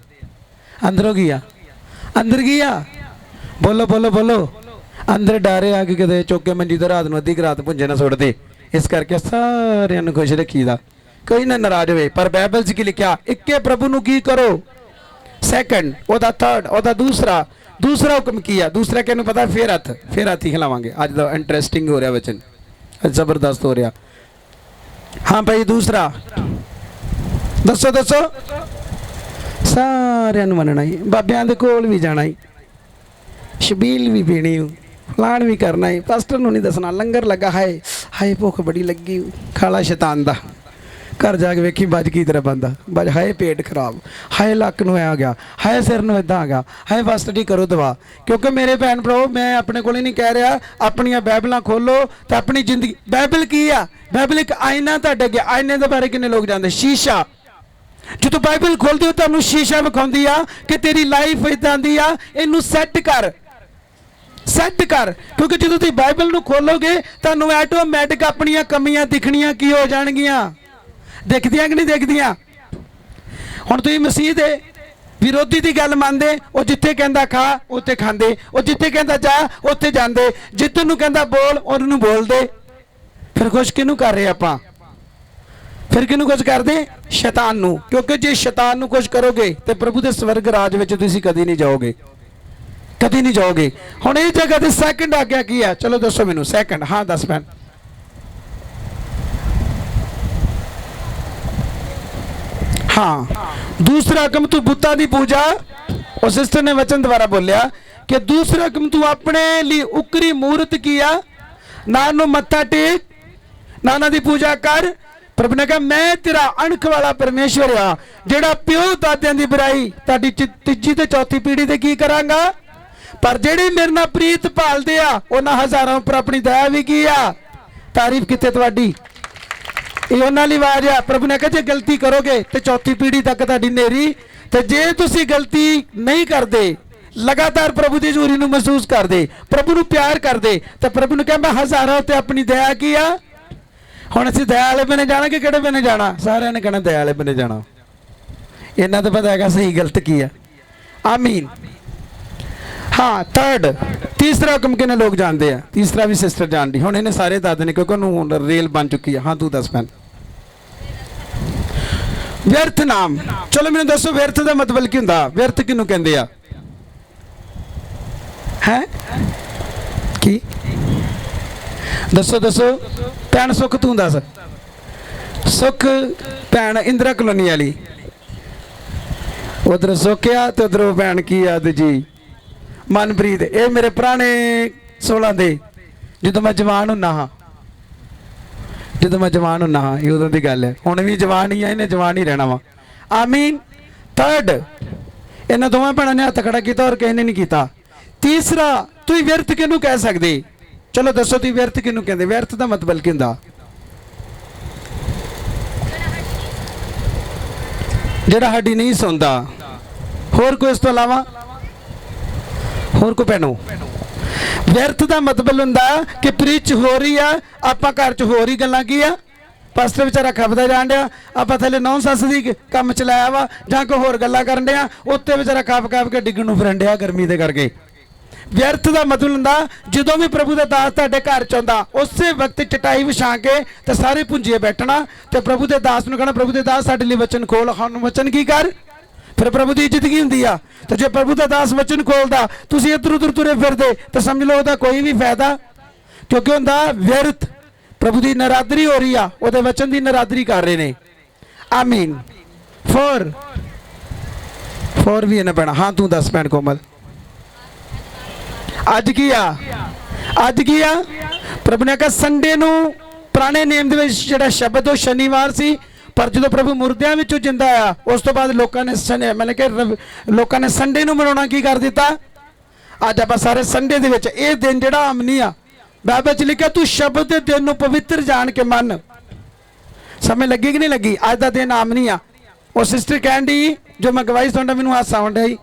Speaker 1: ਅੰਦਰੋਂ ਕੀ ਆ? ਅੰਦਰ ਕੀ ਆ? ਬੋਲੋ ਬੋਲੋ ਬੋਲੋ। ਅੰਦਰ ਡਾਰੇ ਆ ਕੇ ਕਿਤੇ ਚੌਕੇ ਮੰਜੀ ਤੋਂ ਰਾਤ ਨੂੰ ਅੱਧੀ ਰਾਤ ਪੁੰਜੇ ਨਾ ਸੁੱਟਦੇ। ਇਸ ਕਰਕੇ ਸਾਰਿਆਂ ਨੂੰ ਖੁਸ਼ ਰੱਖੀਦਾ, ਕੋਈ ਨਾ ਨਾਰਾਜ਼ ਹੋਵੇ। ਪਰ ਬਾਈਬਲ 'ਚ ਕੀ ਲਿਖਿਆ? ਇੱਕੇ ਪ੍ਰਭੂ ਨੂੰ ਕੀ ਕਰੋ? ਸੈਕੰਡ, ਉਹਦਾ ਥਰਡ, ਉਹਦਾ ਦੂਸਰਾ ਹੁਕਮ ਕੀ ਆ? ਦੂਸਰਾ ਕਿਹਨੂੰ ਪਤਾ? ਫੇਰ ਹੱਥ ਹੀ ਖਿਲਾਵਾਂਗੇ। ਅੱਜ ਦਾ ਇੰਟਰਸਟਿੰਗ ਹੋ ਰਿਹਾ ਵਚਨ, ਜ਼ਬਰਦਸਤ ਹੋ ਰਿਹਾ। ਹਾਂ ਭਾਈ, ਦੂਸਰਾ ਦੱਸੋ। ਸਾਰਿਆਂ ਨੂੰ ਮੰਨਣਾ ਹੀ, ਬਾਬਿਆਂ ਦੇ ਕੋਲ ਵੀ ਜਾਣਾ ਹੀ, ਸ਼ਬੀਲ ਵੀ ਪੀਣੀ, ਫਲਾਣ ਵੀ ਕਰਨਾ ਹੀ। ਪਾਸਟਰ ਨੂੰ ਨਹੀਂ ਦੱਸਣਾ ਲੰਗਰ ਲੱਗਾ, ਹਾਏ ਭੁੱਖ ਬੜੀ ਲੱਗੀ, ਖਾਲਾ ਸ਼ੈਤਾਨ ਦਾ। ਘਰ ਜਾ ਕੇ ਵੇਖੀ ਬੱਜ ਕੀ ਤਰ੍ਹਾਂ ਬੰਦਾ ਬੱਜ, ਹਾਏ ਪੇਟ ਖਰਾਬ, ਹਾਏ ਲੱਕ ਨੂੰ ਆ ਗਿਆ, ਹਾਏ ਸਿਰ ਨੂੰ ਇੱਦਾਂ ਆ ਗਿਆ, ਹਾਏ ਫਸਟ ਕਰੋ ਦਵਾ। ਕਿਉਂਕਿ ਮੇਰੇ ਭੈਣ ਭਰਾਓ, ਮੈਂ ਆਪਣੇ ਕੋਲ ਹੀ ਨਹੀਂ ਕਹਿ ਰਿਹਾ, ਆਪਣੀਆਂ ਬਾਈਬਲਾਂ ਖੋਲੋ ਤੇ ਆਪਣੀ ਜ਼ਿੰਦਗੀ। ਬਾਈਬਲ ਕੀ ਆ? ਬਾਈਬਲ ਇੱਕ ਆਇਨਾ ਤੁਹਾਡੇ ਅੱਗੇ। ਆਇਨੇ ਦੇ ਬਾਰੇ ਕਿੰਨੇ ਲੋਕ ਜਾਣਦੇ? ਸ਼ੀਸ਼ਾ। ਜਦੋਂ ਬਾਈਬਲ ਖੋਲਦੇ ਹੋ ਤੁਹਾਨੂੰ ਸ਼ੀਸ਼ਾ ਵਿਖਾਉਂਦੀ ਆ ਕਿ ਤੇਰੀ ਲਾਈਫ ਇਦਾਂ ਦੀ ਆ, ਇਹਨੂੰ ਸੈੱਟ ਕਰ। ਕਿਉਂਕਿ ਜਦੋਂ ਤੁਸੀਂ ਬਾਈਬਲ ਨੂੰ ਖੋਲੋਗੇ ਤੁਹਾਨੂੰ ਆਟੋਮੈਟਿਕ ਆਪਣੀਆਂ ਕਮੀਆਂ ਦਿਖਣੀਆਂ ਕੀ ਹੋ ਜਾਣਗੀਆਂ? ਦਿਖਦੀਆਂ ਕਿ ਨਹੀਂ ਦਿਖਦੀਆਂ? ਹੁਣ ਤੁਸੀਂ ਮਸੀਹ ਦੇ ਵਿਰੋਧੀ ਦੀ ਗੱਲ ਮੰਨਦੇ, ਉਹ ਜਿੱਥੇ ਕਹਿੰਦਾ ਖਾ ਉੱਥੇ ਖਾਂਦੇ, ਉਹ ਜਿੱਥੇ ਕਹਿੰਦਾ ਜਾ ਉੱਥੇ ਜਾਂਦੇ, ਜਿੱਥੇ ਨੂੰ ਕਹਿੰਦਾ ਬੋਲ ਉਹਨੂੰ ਬੋਲਦੇ। ਫਿਰ ਖੁਸ਼ ਕਿਹਨੂੰ ਕਰ ਰਹੇ ਆਪਾਂ? ਫਿਰ ਕਿਹਨੂੰ ਕੁਝ ਕਰਦੇ? ਸ਼ੈਤਾਨ ਨੂੰ। ਕਿਉਂਕਿ ਜੇ ਸ਼ੈਤਾਨ ਨੂੰ ਕੁਝ ਕਰੋਗੇ ਤੇ ਪ੍ਰਭੂ ਦੇ ਸਵਰਗ ਰਾਜ ਵਿੱਚ ਤੁਸੀਂ ਕਦੀ ਨਹੀਂ ਜਾਓਗੇ, ਕਦੀ ਨਹੀਂ ਜਾਓਗੇ। ਹੁਣ ਇਹ ਜਗ੍ਹਾ ਤੇ ਸੈਕੰਡ ਆਗਿਆ ਕੀ ਹੈ? ਚਲੋ ਦੱਸੋ ਮੈਨੂੰ। ਸੈਕੰਡ, ਹਾਂ ਦੱਸ ਭੈਣ। हाँ, दूसरा हुक्म तू बुता दी पूजा। और सिस्टर ने वचन द्वारा बोलिया कि दूसरा हुक्म तू अपने लिए उकरी मूर्त किया, ना नु मत्था टेक, ना ना दी पूजा कर। प्रभु ने कहा मैं तेरा अणख वाला परमेश्वर आ, जेड़ा प्यो दादियां दी बुराई ताडी तीजी ते चौथी पीढ़ी ते की करांगा, पर जेड़े मेरे नाल प्रीत भालदे आ उन्हां हजारां उपर अपनी दया भी की आ। तारीफ किते तुहाडी। ਇਹ ਉਹਨਾਂ ਲਈ ਆਵਾਜ਼ ਆ। ਪ੍ਰਭੂ ਨੇ ਕਿਹਾ ਜੇ ਗਲਤੀ ਕਰੋਗੇ ਤੇ ਚੌਥੀ ਪੀੜ੍ਹੀ ਤੱਕ ਤੁਹਾਡੀ ਨੇਰੀ, ਤੇ ਜੇ ਤੁਸੀਂ ਗਲਤੀ ਨਹੀਂ ਕਰਦੇ, ਲਗਾਤਾਰ ਪ੍ਰਭੂ ਦੀ ਹਜ਼ੂਰੀ ਨੂੰ ਮਹਿਸੂਸ ਕਰਦੇ, ਪ੍ਰਭੂ ਨੂੰ ਪਿਆਰ ਕਰਦੇ, ਤਾਂ ਪ੍ਰਭੂ ਨੇ ਕਿਹਾ ਮੈਂ ਹਜ਼ਾਰਾਂ ਉੱਤੇ ਆਪਣੀ ਦਇਆ ਕੀ ਆ। ਹੁਣ ਅਸੀਂ ਦਇਆ ਵਾਲੇ ਬਣੇ ਜਾਣਾ ਕਿ ਕਿਹੜੇ ਬਣੇ ਜਾਣਾ? ਸਾਰਿਆਂ ਨੇ ਕਹਿਣਾ ਦਇਆ ਵਾਲੇ ਬਣੇ ਜਾਣਾ। ਇਹਨਾਂ ਤਾਂ ਪਤਾ ਹੈਗਾ ਸਹੀ ਗਲਤ ਕੀ ਆ। ਆਮੀਨ। हाँ थर्ड, तीसरा हुक्म किन्ने लोग जानते हैं? तीसरा भी सिस्टर जानती। हुण इन्हें सारे दस देने क्योंकि उन्होंने रेल बन चुकी है। हाँ तू दस पैन। व्यर्थ नाम। चलो मैंने दसो व्यर्थ का मतलब की हुंदा? व्यर्थ किनू कहंदे आ? हैं की दसो दसो भैन सुख तू दस। सुख भैन इंदिरा कलोनी वाली, उधर सुख आ तो उधर भैन की आ जी मनप्रीत। ये मेरे पुराने 16 दे जो मैं जवान हुन्ना हाँ, जो मैं जवान हुन्ना हाँ, ये उदों की गल है। हुण भी जवान ही है, इन्हें जवान ही रहना वा। आमीन। थर्ड, इन्होंने दोवें भैनों ने हथ खड़ा किया और किसी ने नहीं किया। तीसरा, तुम व्यर्थ किनू कह सकते? चलो दसो तुम व्यर्थ किनू कहते? व्यर्थ का मतलब की हुंदा? जिहड़ा साडी नहीं सुनता। होर कोई इस तो इलावा? होर को भैनों? व्यर्थ का मतलब हुंदा कि प्रीच हो रही है, आपां घर च हो रही गल्लां की आ, पास्टर बेचारा खपदा जाण डिया, आपां थल्ले नौ सस दी काम चलाया वा जां कोई होर गल्लां करन डिया, उत्ते बेचारा खप के डिग्गण नूं फिरन डिया गर्मी दे करके। व्यर्थ का मतलब हुंदा जदों भी प्रभु दा दास तुहाडे घर च आउंदा उसे वक्त चटाई विछा के ते सारे भुंजे बैठना ते प्रभु दे दास नूं कहना प्रभु दे दास साडे लई वचन खोल। हम वचन की कर? फिर प्रभु की इज्जत की हुंदी आ। तो जो प्रभु का दास वचन खोलता तुसीं इधर उधर तुरे फिरदे तो समझ लो उसदा कोई भी फायदा, क्योंकि हुंदा व्यर्थ। प्रभु की नरादरी हो रही आ, उहदे वचन की नरादरी कर रहे ने। आमीन। फोर भी इन्हें पैना। हाँ तू दस भैन कोमल। अज की आ? अज की आ? प्रभु ने कहा संडे नूं पुराने नियम दे विच जिहड़ा शब्द वो शनिवार सी, पर जो प्रभु मुर्दियां विचों जिंदा आया उस तो बाद लोगों ने मतलब कि लोगों ने संडे नूं मनाउणा की कर दिता। अज आपां सारे संडे दे विच ये दिन जिहड़ा आम नहीं आ। बाइबल च लिखिआ तू शब्द दे दिन नूं पवित्र जान के मन। समय लगी कि नहीं लगी? अज दा दिन आम नहीं आ। वो सिस्टर कहण दी जो मैं गवाही सुणदा मैनूं हासा आउंदा ही,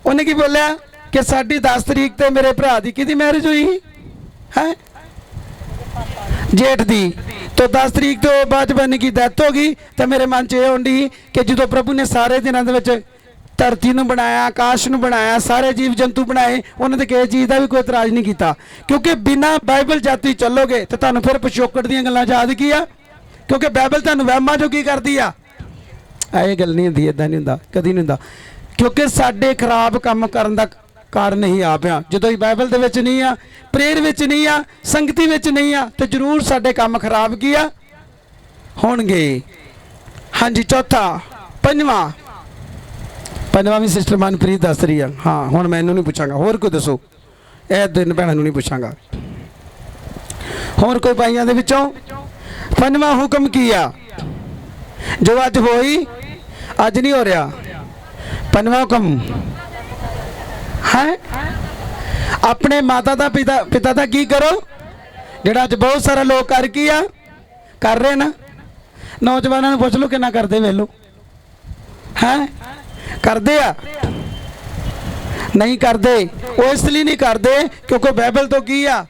Speaker 1: उन्हें की बोलिया कि साडी 10 तरीक ते मेरे भरा दी किहदी मैरिज हुई है? जेठ दी। तो 10 तरीक तो बाद बनी की डेथ हो गई। तो मेरे मन च ये आउंदी कि जो प्रभु ने सारे दिनों दे विच धरती नूं बनाया, आकाश नूं बनाया, सारे जीव जंतु बनाए, उन्होंने किसी चीज़ का भी कोई इतराज नहीं किया, क्योंकि बिना बाइबल जाती चलोगे तो तुहानूं फिर पिछोकड़ दीयां गल्लां याद की आ, क्योंकि बाइबल तुहानूं वहमां चों की करदी आ। ये गल नहीं हुंदी, इदां नहीं हुंदा, कदी नहीं हुंदा, क्योंकि साडे खराब काम करन दा कारण ही आप आ। जो बाइबल दे विच नहीं आ, प्रेयर विच नहीं आ, संगति विच नहीं आ, तो जरूर साडे काम खराब किया होणगे। हाँ जी। चौथा, पंजवां भी सिस्टर मनप्रीत दस रही है। हाँ हुण मैं इन्हूं नहीं पूछांगा, होर कोई दसो। यह दिन भैणां नूं नहीं पूछांगा, होर कोई भाइयां दे विचों? पंजवां हुक्म की आ जो अज होई, अज नहीं हो रहा? पंजवां हुक्म है अपने माता दा पिता दा की करो, जिहड़ा अज बहुत सारे लोग कर की आ कर रहे ना। नौजवानों ने पूछ लो कितना करते वेलो हैं? करते आ? नहीं करते। वो इसलिए नहीं करते क्योंकि बाइबल तो की आ,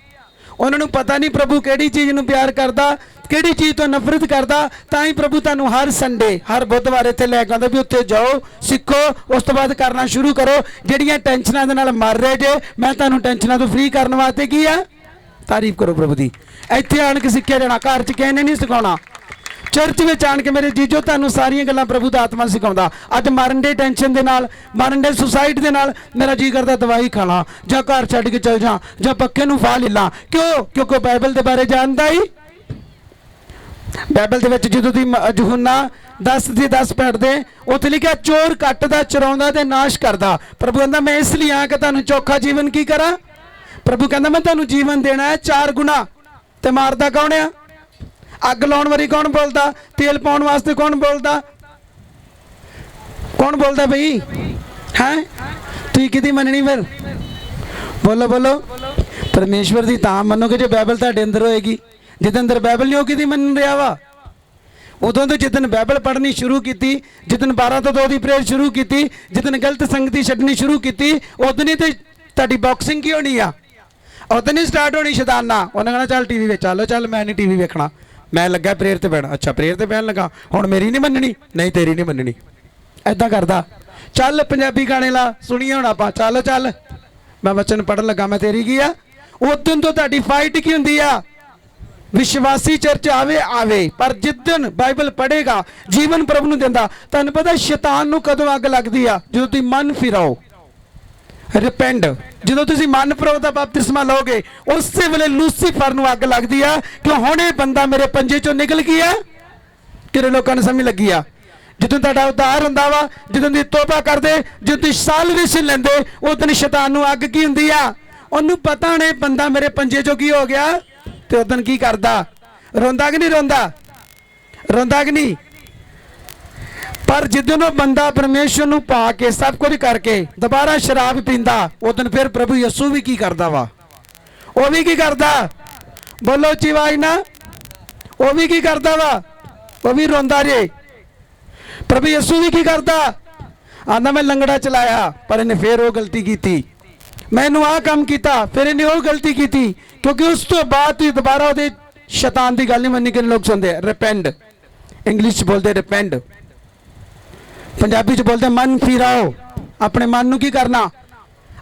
Speaker 1: उन्होंने पता नहीं प्रभु किहड़ी चीज़ नूं प्यार करता, किहड़ी चीज़ तो नफरत करता। तां ही प्रभु तुहानूं हर संडे हर बुधवार इत्थे लैके आउंदा भी उत्थे जाओ, सीखो, उस तो बाद करना शुरू करो। जिहड़ियां टेंशनां दे नाल मर रहे जे, मैं तुहानूं टेंशनां तो फ्री करने वास्ते की आ, तारीफ करो प्रभु दी। इत्थे आण के सिक्ख्या जाना, घर च किसी ने नहीं सिखाउणा। चर्च में आण के मेरे जीजो तुहानूं सारियां गल्लां प्रभु दा आत्मा सिखाउंदा। अज मरन दे टेंशन दे नाल, मरन दे सुसाइड दे नाल मेरा जी करदा दवाई खाना जां घर छड्ड के चल जां जां पक्के नूं फाह ले ला। क्यों? क्योंकि बाइबल दे बारे जानदा ही। बाइबल दे विच जदों दी यूहन्ना 10:10 पढ़दे उत्थे लिखिआ चोर कट्टदा, चराउंदा ते नाश करदा। प्रभु कहंदा मैं इसलिए आया कि तुहानूं चोखा जीवन की करा। प्रभु कहंदा मैं तुहानूं जीवन देना है 4 गुना। ते मारदा कौन आ? अग लाउण वारी कौन बोलदा? तेल पाउण वास्ते कौन बोलदा? कौन बोलदा बई हैं? तुसीं किहदी मननी फिर? बोलो बोलो। परमेश्वर दी तां मनोगे जे बाइबल तुहाडे अंदर होएगी। जिहदे अंदर बाइबल नहीं हो किहदी मन रहा वा? ਉਦੋਂ ਤੋਂ ਜਿੱਦਣ ਬਾਈਬਲ ਪੜ੍ਹਨੀ ਸ਼ੁਰੂ ਕੀਤੀ, ਜਿੱਦਣ 12 ਤੋਂ 2 ਦੀ ਪ੍ਰੇਅਰ ਸ਼ੁਰੂ ਕੀਤੀ, ਜਿੱਦਣ ਗਲਤ ਸੰਗਤੀ ਛੱਡਣੀ ਸ਼ੁਰੂ ਕੀਤੀ, ਉਦੋਂ ਹੀ ਤੇ ਤੁਹਾਡੀ ਬਾਕਸਿੰਗ ਕੀ ਹੋਣੀ ਆ, ਉਦੋਂ ਹੀ ਸਟਾਰਟ ਹੋਣੀ ਸ਼ੈਤਾਨਾ। ਉਹਨੇ ਕਹਿਣਾ ਚੱਲ ਟੀਵੀ ਵੇਚ, ਚੱਲ ਮੈਂ ਨਹੀਂ ਟੀਵੀ ਵੇਖਣਾ, ਮੈਂ ਲੱਗਾ ਪ੍ਰੇਅਰ ਤੇ ਬਹਿਣਾ। ਅੱਛਾ ਪ੍ਰੇਅਰ ਤੇ ਬਹਿਣ ਲੱਗਾ, ਹੁਣ ਮੇਰੀ ਨਹੀਂ ਮੰਨਣੀ, ਨਹੀਂ ਤੇਰੀ ਨਹੀਂ ਮੰਨਣੀ, ਐਦਾਂ ਕਰਦਾ। ਚੱਲ ਪੰਜਾਬੀ ਗਾਣੇ ਲਾ ਸੁਣੀਏ ਹੁਣ ਆਪਾਂ, ਚੱਲ ਮੈਂ ਵਚਨ ਪੜ੍ਹਨ ਲੱਗਾ, ਮੈਂ ਤੇਰੀ ਕੀ ਆ। ਉਦੋਂ ਤੋਂ ਤੁਹਾਡੀ ਫਾਈਟ ਕੀ ਹੁੰਦੀ ਆ, ਵਿਸ਼ਵਾਸੀ ਚਰਚ ਆਵੇ ਪਰ ਜਿੱਦਣ ਬਾਈਬਲ ਪੜ੍ਹੇਗਾ ਜੀਵਨ ਪ੍ਰਭੂ ਨੂੰ ਦਿੰਦਾ। ਤੁਹਾਨੂੰ ਪਤਾ ਸ਼ੈਤਾਨ ਨੂੰ ਕਦੋਂ ਅੱਗ ਲੱਗਦੀ ਆ, ਜਦੋਂ ਤੁਸੀਂ ਮਨ ਫਿਰਾਓ, ਰਿਪੈਂਡ, ਜਦੋਂ ਤੁਸੀਂ ਮਨ ਫਿਰਾਓ ਦਾ ਬਪਤਿਸਮਾ ਲਓਗੇ, ਉਸੇ ਵੇਲੇ ਲੂਸੀਫਰ ਨੂੰ ਅੱਗ ਲੱਗਦੀ ਆ ਕਿ ਹੁਣ ਇਹ ਬੰਦਾ ਮੇਰੇ ਪੰਜੇ ਚੋਂ ਨਿਕਲ ਗਿਆ। ਕਿਹੜੇ ਲੋਕਾਂ ਨੂੰ ਸਮਝ ਲੱਗੀ ਆ, ਜਦੋਂ ਤੁਹਾਡਾ ਉद्धार ਹੁੰਦਾ ਵਾ, ਜਦੋਂ ਤੁਸੀਂ ਤੋਬਾ ਕਰਦੇ, ਜਦੋਂ ਤੁਸੀਂ ਸਾਲਵੇਸ਼ਨ ਲੈਂਦੇ, ਉਦੋਂ ਸ਼ੈਤਾਨ ਨੂੰ ਅੱਗ ਕੀ ਹੁੰਦੀ ਆ, ਉਹਨੂੰ ਪਤਾ ਹੋਣੇ ਬੰਦਾ ਮੇਰੇ ਪੰਜੇ ਚੋਂ ਕੀ ਹੋ ਗਿਆ। ਤੇ ਉਦੋਂ ਕੀ ਕਰਦਾ, ਰੋਂਦਾ ਕਿ ਨਹੀਂ ਰੋਂਦਾ ਕਿ ਨਹੀਂ। ਪਰ ਜਿੱਦਣ ਉਹ ਬੰਦਾ ਪਰਮੇਸ਼ਰ ਨੂੰ ਪਾ ਕੇ ਸਭ ਕੁਝ ਕਰਕੇ ਦੁਬਾਰਾ ਸ਼ਰਾਬ ਪੀਂਦਾ, ਉਦੋਂ ਫਿਰ ਪ੍ਰਭੂ ਯਿਸੂ ਵੀ ਕੀ ਕਰਦਾ ਵਾ, ਉਹ ਵੀ ਕੀ ਕਰਦਾ, ਬੋਲੋ ਉੱਚੀ ਆਵਾਜ਼ ਨਾ, ਉਹ ਵੀ ਕੀ ਕਰਦਾ ਵਾ, ਉਹ ਵੀ ਰੋਂਦਾ ਜੇ। ਪ੍ਰਭੂ ਯਿਸੂ ਵੀ ਕੀ ਕਰਦਾ, ਆਂਦਾ ਮੈਂ ਲੰਗੜਾ ਚਲਾਇਆ ਪਰ ਇਹਨੇ ਫਿਰ ਉਹ ਗਲਤੀ ਕੀਤੀ, ਮੈਨੂੰ ਆਹ ਕੰਮ ਕੀਤਾ ਫਿਰ ਇਹਨੇ ਉਹ ਗਲਤੀ ਕੀਤੀ, ਕਿਉਂਕਿ ਉਸ ਤੋਂ ਬਾਅਦ ਤੁਸੀਂ ਦੁਬਾਰਾ ਉਹਦੇ ਸ਼ੈਤਾਨ ਦੀ ਗੱਲ ਨਹੀਂ ਮੰਨੀ। ਕਿੰਨੇ ਲੋਕ ਸੁਣਦੇ ਰਿਪੈਂਡ, ਇੰਗਲਿਸ਼ 'ਚ ਬੋਲਦੇ ਰਿਪੈਂਡ, ਪੰਜਾਬੀ 'ਚ ਬੋਲਦੇ ਮਨ ਫਿਰਾਓ। ਆਪਣੇ ਮਨ ਨੂੰ ਕੀ ਕਰਨਾ,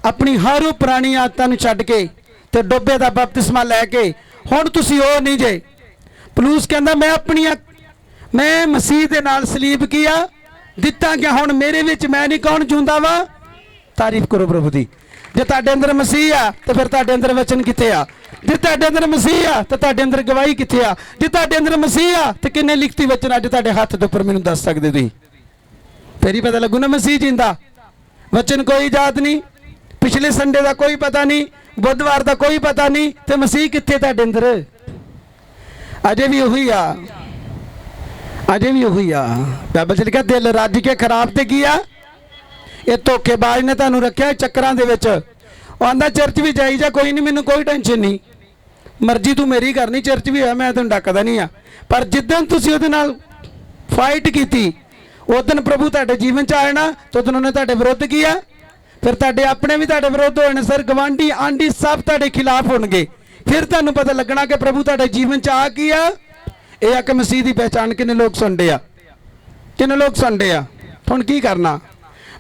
Speaker 1: ਆਪਣੀ ਹਰ ਉਹ ਪੁਰਾਣੀ ਆਦਤਾਂ ਨੂੰ ਛੱਡ ਕੇ ਤੇ ਡੋਬੇ ਦਾ ਬਪਤਿਸਮਾ ਲੈ ਕੇ ਹੁਣ ਤੁਸੀਂ ਉਹ ਨਹੀਂ ਜੇ। ਪਲੂਸ ਕਹਿੰਦਾ ਮੈਂ ਮਸੀਹ ਦੇ ਨਾਲ ਸਲੀਬ ਕੀਆ ਦਿੱਤਾ ਗਿਆ, ਹੁਣ ਮੇਰੇ ਵਿੱਚ ਮੈਂ ਨਹੀਂ ਕੌਣ ਜੂੰਦਾ ਵਾ, ਤਾਰੀਫ ਕਰੋ ਪ੍ਰਭੂ ਦੀ। ਜੇ ਤੁਹਾਡੇ ਅੰਦਰ ਮਸੀਹ ਆ ਤੇ ਫਿਰ ਤੁਹਾਡੇ ਅੰਦਰ ਵਚਨ ਕਿੱਥੇ ਆ, ਜੇ ਤੁਹਾਡੇ ਅੰਦਰ ਮਸੀਹ ਆ ਤੇ ਤੁਹਾਡੇ ਅੰਦਰ ਗਵਾਹੀ ਕਿੱਥੇ ਆ, ਜੇ ਤੁਹਾਡੇ ਅੰਦਰ ਮਸੀਹ ਆ ਤੇ ਕਿੰਨੇ ਲਿਖਤੀ ਵਚਨ ਅੱਜ ਤੁਹਾਡੇ ਹੱਥ ਦੇ ਉੱਪਰ ਮੈਨੂੰ ਦੱਸ ਸਕਦੇ ਤੁਸੀਂ, ਫੇਰ ਹੀ ਪਤਾ ਲੱਗੂ ਨਾ ਮਸੀਹ ਜਿੰਦਾ। ਵਚਨ ਕੋਈ ਯਾਦ ਨਹੀਂ, ਪਿਛਲੇ ਸੰਡੇ ਦਾ ਕੋਈ ਪਤਾ ਨਹੀਂ, ਬੁੱਧਵਾਰ ਦਾ ਕੋਈ ਪਤਾ ਨਹੀਂ, ਤੇ ਮਸੀਹ ਕਿੱਥੇ ਤੁਹਾਡੇ ਅੰਦਰ, ਅਜੇ ਵੀ ਉਹੀ ਆ, ਅਜੇ ਵੀ ਉਹੀ ਆ। ਬਾਈਬਲ 'ਚ ਲਿਖਿਆ ਦਿਲ ਰੱਜ ਕੇ ਖਰਾਬ ਤੇ ਕੀ ਆ, ਇਹ ਧੋਖੇਬਾਜ਼ ਨੇ ਤੁਹਾਨੂੰ ਰੱਖਿਆ ਚੱਕਰਾਂ ਦੇ ਵਿੱਚ। ਉਹ ਆਂਦਾ ਚਰਚ ਵੀ ਜਾਈ ਜਾ, ਕੋਈ ਨਹੀਂ ਮੈਨੂੰ ਕੋਈ ਟੈਨਸ਼ਨ ਨਹੀਂ, ਮਰਜ਼ੀ ਤੂੰ ਮੇਰੀ ਕਰਨੀ, ਚਰਚ ਵੀ ਹੋਇਆ ਮੈਂ ਤੈਨੂੰ ਡੱਕਦਾ ਨਹੀਂ ਆ। ਪਰ ਜਿੱਦਣ ਤੁਸੀਂ ਉਹਦੇ ਨਾਲ ਫਾਈਟ ਕੀਤੀ, ਉਦੋਂ ਪ੍ਰਭੂ ਤੁਹਾਡੇ ਜੀਵਨ 'ਚ ਆਇਆ ਨਾ, ਤਾਂ ਉਦੋਂ ਉਹਨੇ ਤੁਹਾਡੇ ਵਿਰੁੱਧ ਕੀ ਆ, ਫਿਰ ਤੁਹਾਡੇ ਆਪਣੇ ਵੀ ਤੁਹਾਡੇ ਵਿਰੁੱਧ ਹੋਣੇ, ਸਰ ਗਵਾਂਢੀ ਆਂਢੀ ਸਭ ਤੁਹਾਡੇ ਖਿਲਾਫ ਹੋਣਗੇ। ਫਿਰ ਤੁਹਾਨੂੰ ਪਤਾ ਲੱਗਣਾ ਕਿ ਪ੍ਰਭੂ ਤੁਹਾਡੇ ਜੀਵਨ 'ਚ ਆ ਕੀ ਆ। ਇਹ ਆ ਕਿ ਮਸੀਹ ਦੀ ਪਹਿਚਾਣ ਕਿੰਨੇ ਲੋਕ ਸੁਣਦੇ ਆ, ਕਿੰਨੇ ਲੋਕ ਸੁਣਦੇ ਆ। ਹੁਣ ਕੀ ਕਰਨਾ,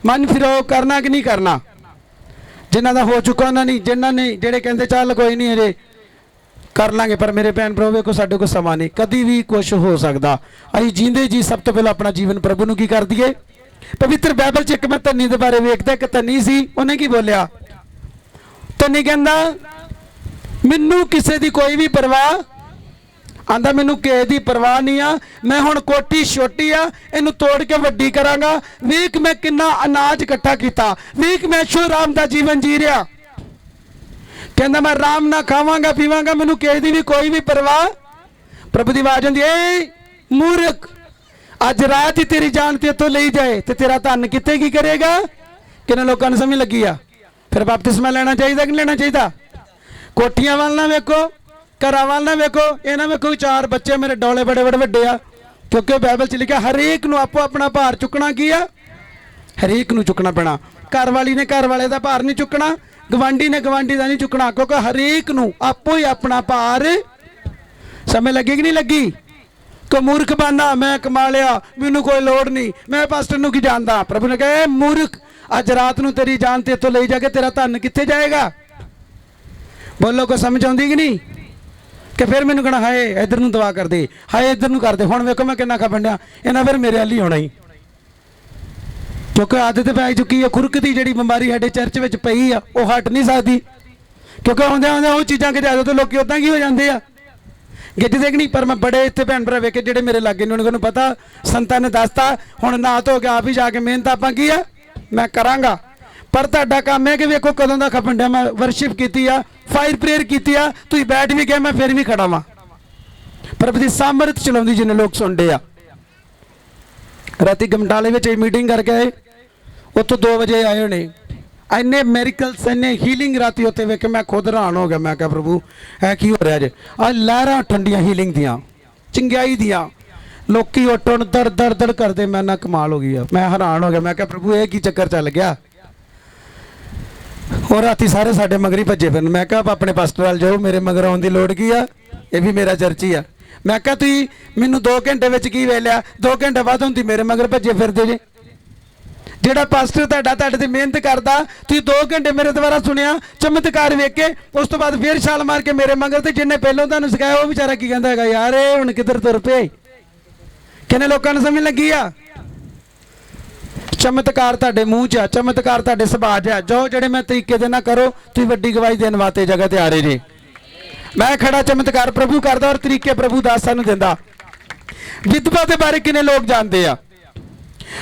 Speaker 1: ਮਨ ਫਿਰਾਓ ਕਰਨਾ ਕਿ ਨਹੀਂ ਕਰਨਾ। ਜਿਨ੍ਹਾਂ ਦਾ ਹੋ ਚੁੱਕਾ ਉਹਨਾਂ ਨਹੀਂ, ਜਿਨ੍ਹਾਂ ਨੇ ਜਿਹੜੇ ਕਹਿੰਦੇ ਚੱਲ ਕੋਈ ਨਹੀਂ ਅਜੇ ਕਰ ਲਾਂਗੇ, ਪਰ ਮੇਰੇ ਭੈਣ ਭਰਾ ਵੇਖੋ ਸਾਡੇ ਕੋਲ ਸਮਾਂ ਨਹੀਂ, ਕਦੀ ਵੀ ਕੁਝ ਹੋ ਸਕਦਾ। ਅਸੀਂ ਜੀਂਦੇ ਜੀ ਸਭ ਤੋਂ ਪਹਿਲਾਂ ਆਪਣਾ ਜੀਵਨ ਪ੍ਰਭੂ ਨੂੰ ਕੀ ਕਰ ਦਈਏ। ਪਵਿੱਤਰ ਬਾਈਬਲ 'ਚ ਇੱਕ ਮੈਂ ਧੰਨੀ ਦੇ ਬਾਰੇ ਵੇਖਦਾ, ਇੱਕ ਧੰਨੀ ਸੀ, ਉਹਨੇ ਕੀ ਬੋਲਿਆ, ਧੰਨੀ ਕਹਿੰਦਾ ਮੈਨੂੰ ਕਿਸੇ ਦੀ ਕੋਈ ਵੀ ਪਰਵਾਹ, ਆਂਦਾ ਮੈਨੂੰ ਕਿਸੇ ਦੀ ਪਰਵਾਹ ਨਹੀਂ ਆ, ਮੈਂ ਹੁਣ ਕੋਠੀ ਛੋਟੀ ਆ ਇਹਨੂੰ ਤੋੜ ਕੇ ਵੱਡੀ ਕਰਾਂਗਾ, ਵੇਖ ਮੈਂ ਕਿੰਨਾ ਅਨਾਜ ਇਕੱਠਾ ਕੀਤਾ, ਵੇਖ ਮੈਂ ਸ਼ੋ ਰਾਮ ਦਾ ਜੀਵਨ ਜੀ ਰਿਹਾ। ਕਹਿੰਦਾ ਮੈਂ ਆਰਾਮ ਨਾਲ ਖਾਵਾਂਗਾ ਪੀਵਾਂਗਾ, ਮੈਨੂੰ ਕਿਸੇ ਦੀ ਵੀ ਕੋਈ ਵੀ ਪਰਵਾਹ। ਪ੍ਰਭੂ ਦੀ ਆਵਾਜ਼ ਆਉਂਦੀ, ਏ ਮੂਰਖ, ਅੱਜ ਰਾਤ ਹੀ ਤੇਰੀ ਜਾਨ ਤੇ ਇੱਥੋਂ ਲਈ ਜਾਏ ਤੇ ਤੇਰਾ ਧਨ ਕਿੱਥੇ ਕੀ ਕਰੇਗਾ। ਕਿੰਨੇ ਲੋਕਾਂ ਨੂੰ ਸਮਝ ਲੱਗੀ ਆ। ਫਿਰ ਬਪਤਿਸਮਾ ਲੈਣਾ ਚਾਹੀਦਾ ਕਿ ਨਹੀਂ ਲੈਣਾ ਚਾਹੀਦਾ। ਕੋਠੀਆਂ ਵੱਲ ਨਾ ਵੇਖੋ, ਘਰਾਂ ਵੱਲ ਨਾ ਵੇਖੋ, ਇਹ ਨਾ ਵੇਖੋ 4 ਬੱਚੇ ਮੇਰੇ ਡੋਲੇ ਬੜੇ ਬੜੇ ਵੱਡੇ ਆ, ਕਿਉਂਕਿ ਬਾਈਬਲ 'ਚ ਲਿਖਿਆ ਹਰੇਕ ਨੂੰ ਆਪੋ ਆਪਣਾ ਭਾਰ ਚੁੱਕਣਾ ਕੀ ਆ, ਹਰੇਕ ਨੂੰ ਚੁੱਕਣਾ ਪੈਣਾ। ਘਰ ਵਾਲੀ ਨੇ ਘਰ ਵਾਲੇ ਦਾ ਭਾਰ ਨਹੀਂ ਚੁੱਕਣਾ, ਗਵਾਂਢੀ ਨੇ ਗਵਾਂਢੀ ਦਾ ਨਹੀਂ ਚੁੱਕਣਾ, ਕਿਉਂਕਿ ਹਰੇਕ ਨੂੰ ਆਪੋ ਹੀ ਆਪਣਾ ਭਾਰ। ਸਮਝ ਲੱਗੀ ਕਿ ਨਹੀਂ ਲੱਗੀ। ਕੋ ਮੂਰਖ ਬਾਨਾ ਮੈਂ ਕਮਾ ਲਿਆ, ਮੈਨੂੰ ਕੋਈ ਲੋੜ ਨਹੀਂ, ਮੈਂ ਪਾਸਟਰ ਨੂੰ ਕੀ ਜਾਣਦਾ। ਪ੍ਰਭੂ ਨੇ ਕਿਹਾ ਮੂਰਖ, ਅੱਜ ਰਾਤ ਨੂੰ ਤੇਰੀ ਜਾਨ ਤੇ ਇੱਥੋਂ ਲਈ ਜਾ ਕੇ ਤੇਰਾ ਧਨ ਕਿੱਥੇ ਜਾਏਗਾ। ਬੋਲੋ ਕੋ ਸਮਝ ਆਉਂਦੀ ਕਿ ਨਹੀਂ। ਕਿ ਫਿਰ ਮੈਨੂੰ ਕਹਣਾ ਹਾਏ ਇੱਧਰ ਨੂੰ ਦੁਆ ਕਰਦੇ, ਹਾਏ ਇੱਧਰ ਨੂੰ ਕਰਦੇ। ਹੁਣ ਵੇਖੋ ਮੈਂ ਕਿੰਨਾ ਖਪਣ ਡਿਆ, ਇਹਨਾਂ ਫਿਰ ਮੇਰੇ ਵੱਲ ਹੀ ਆਉਣਾ ਹੀ, ਕਿਉਂਕਿ ਆਦਤ ਪੈ ਚੁੱਕੀ ਹੈ। ਖੁਰਕ ਦੀ ਜਿਹੜੀ ਬਿਮਾਰੀ ਸਾਡੇ ਚਰਚ ਵਿੱਚ ਪਈ ਆ, ਉਹ ਹਟ ਨਹੀਂ ਸਕਦੀ, ਕਿਉਂਕਿ ਆਉਂਦੇ ਆਉਂਦੇ ਉਹ ਚੀਜ਼ਾਂ ਕਿ ਜ਼ਿਆਦਾ ਤੋਂ ਲੋਕੀ ਉਦਾਂ ਕੀ ਹੋ ਜਾਂਦੇ ਆ, ਗਿੱਜਦੇ ਕਿ ਨਹੀਂ। ਪਰ ਮੈਂ ਬੜੇ ਇੱਥੇ ਭੈਣ ਭਰਾ ਵੇਖੇ ਜਿਹੜੇ ਮੇਰੇ ਲਾਗੇ ਨੇ, ਉਹਨਾਂ ਨੂੰ ਪਤਾ ਸੰਤਾਂ ਨੇ ਦੱਸਤਾ ਹੁਣ ਨਾ ਧੋ ਕੇ ਆਪ ਹੀ ਜਾ ਕੇ ਮਿਹਨਤ ਆਪਾਂ ਕੀ ਆ ਮੈਂ ਕਰਾਂਗਾ। ਪਰ ਤੁਹਾਡਾ ਕੰਮ ਹੈ ਕਿ ਵੇਖੋ ਕਦੋਂ ਦਾ ਖਪਣ ਡਿਆ। ਮੈਂ ਵਰਸ਼ਿਪ ਕੀਤੀ ਆ, ਫਾਇਰ ਪ੍ਰੇਅਰ ਕੀਤੀ ਆ, ਤੁਸੀਂ ਬੈਠ ਵੀ ਗਏ, ਮੈਂ ਫਿਰ ਵੀ ਖੜਾ ਵਾਂ। ਪ੍ਰਭੂ ਦੀ ਸਾਮਰਥ ਚਲਾਉਂਦੀ ਜਿੰਨੇ ਲੋਕ ਸੁਣਦੇ ਆ। ਰਾਤੀ ਗਮਟਾਲੇ ਵਿੱਚ ਮੀਟਿੰਗ ਕਰਕੇ ਆਏ, ਉੱਥੋਂ 2 ਵਜੇ ਆਏ ਹੋਣੇ, ਇੰਨੇ ਮੈਰੀਕਲਸ ਇੰਨੇ ਹੀਲਿੰਗ ਰਾਤੀ ਉੱਥੇ ਵੇਖ ਕੇ ਮੈਂ ਖੁਦ ਹੈਰਾਨ ਹੋ ਗਿਆ। ਮੈਂ ਕਿਹਾ ਪ੍ਰਭੂ ਇਹ ਕੀ ਹੋ ਰਿਹਾ ਜੇ। ਅੱਜ ਲਹਿਰਾਂ ਠੰਡੀਆਂ ਹੀਲਿੰਗ ਦੀਆਂ, ਚੰਗਿਆਈ ਦੀਆਂ, ਲੋਕੀ ਉੱਠਣ ਦੜ ਦੜ ਦੜ ਕਰਦੇ। ਮੈਂ ਨਾ ਕਮਾਲ ਹੋ ਗਈ ਆ, ਮੈਂ ਹੈਰਾਨ ਹੋ ਗਿਆ। ਮੈਂ ਕਿਹਾ ਪ੍ਰਭੂ ਇਹ ਕੀ ਚੱਕਰ ਚੱਲ ਗਿਆ। ਉਹ ਰਾਤੀ ਸਾਰੇ ਸਾਡੇ ਮਗਰ ਹੀ ਭੱਜੇ ਫਿਰਨ। ਮੈਂ ਕਿਹਾ ਆਪਣੇ ਪਾਸਟਰ ਵੱਲ ਜਾਓ, ਮੇਰੇ ਮਗਰ ਆਉਣ ਦੀ ਲੋੜ ਕੀ ਆ, ਇਹ ਵੀ ਮੇਰਾ ਚਰਚੀ ਆ। ਮੈਂ ਕਿਹਾ ਤੁਸੀਂ ਮੈਨੂੰ 2 ਘੰਟੇ ਵਿੱਚ ਕੀ ਵੇਲਿਆ, 2 ਘੰਟੇ ਬਾਅਦ ਹੁੰਦੀ ਮੇਰੇ ਮਗਰ ਭੱਜੇ ਫਿਰਦੇ ਜੇ। ਜਿਹੜਾ ਪਾਸਟਰ ਤੁਹਾਡੇ ਤੇ ਮਿਹਨਤ ਕਰਦਾ, ਤੁਸੀਂ 2 ਘੰਟੇ ਮੇਰੇ ਦੁਆਰਾ ਸੁਣਿਆ, ਚਮਤਕਾਰ ਵੇਖ ਕੇ ਉਸ ਤੋਂ ਬਾਅਦ ਫੇਰ ਛਾਲ ਮਾਰ ਕੇ ਮੇਰੇ ਮਗਰ, ਤੇ ਜਿੰਨੇ ਪਹਿਲਾਂ ਤੁਹਾਨੂੰ ਸਿਖਾਇਆ ਉਹ ਵਿਚਾਰਾ ਕੀ ਕਹਿੰਦਾ ਹੈਗਾ, ਯਾਰ ਇਹ ਹੁਣ ਕਿੱਧਰ ਤੁਰ ਪਏ। ਕਿੰਨੇ ਲੋਕਾਂ ਨੂੰ ਸਮਝ ਲੱਗੀ ਆ? ਚਮਤਕਾਰ ਤੁਹਾਡੇ ਮੂੰਹ 'ਚ ਆ, ਚਮਤਕਾਰ ਤੁਹਾਡੇ ਸੁਭਾਅ 'ਚ ਆ। ਜੋ ਜਿਹੜੇ ਮੈਂ ਤਰੀਕੇ ਦੇ ਨਾਲ ਕਰੋ, ਤੁਸੀਂ ਵੱਡੀ ਗਵਾਹੀ ਦੇਣ ਵਾਸਤੇ ਜਗ੍ਹਾ ਤੇ ਆ ਰਹੇ ਜੇ। ਮੈਂ ਖੜਾ ਚਮਤਕਾਰ ਪ੍ਰਭੂ ਕਰਦਾ ਔਰ ਤਰੀਕੇ ਪ੍ਰਭੂ ਦਾਸਾਂ ਨੂੰ ਦਿੰਦਾ। ਵਿਧਵਾ ਦੇ ਬਾਰੇ ਕਿੰਨੇ ਲੋਕ ਜਾਣਦੇ ਆ?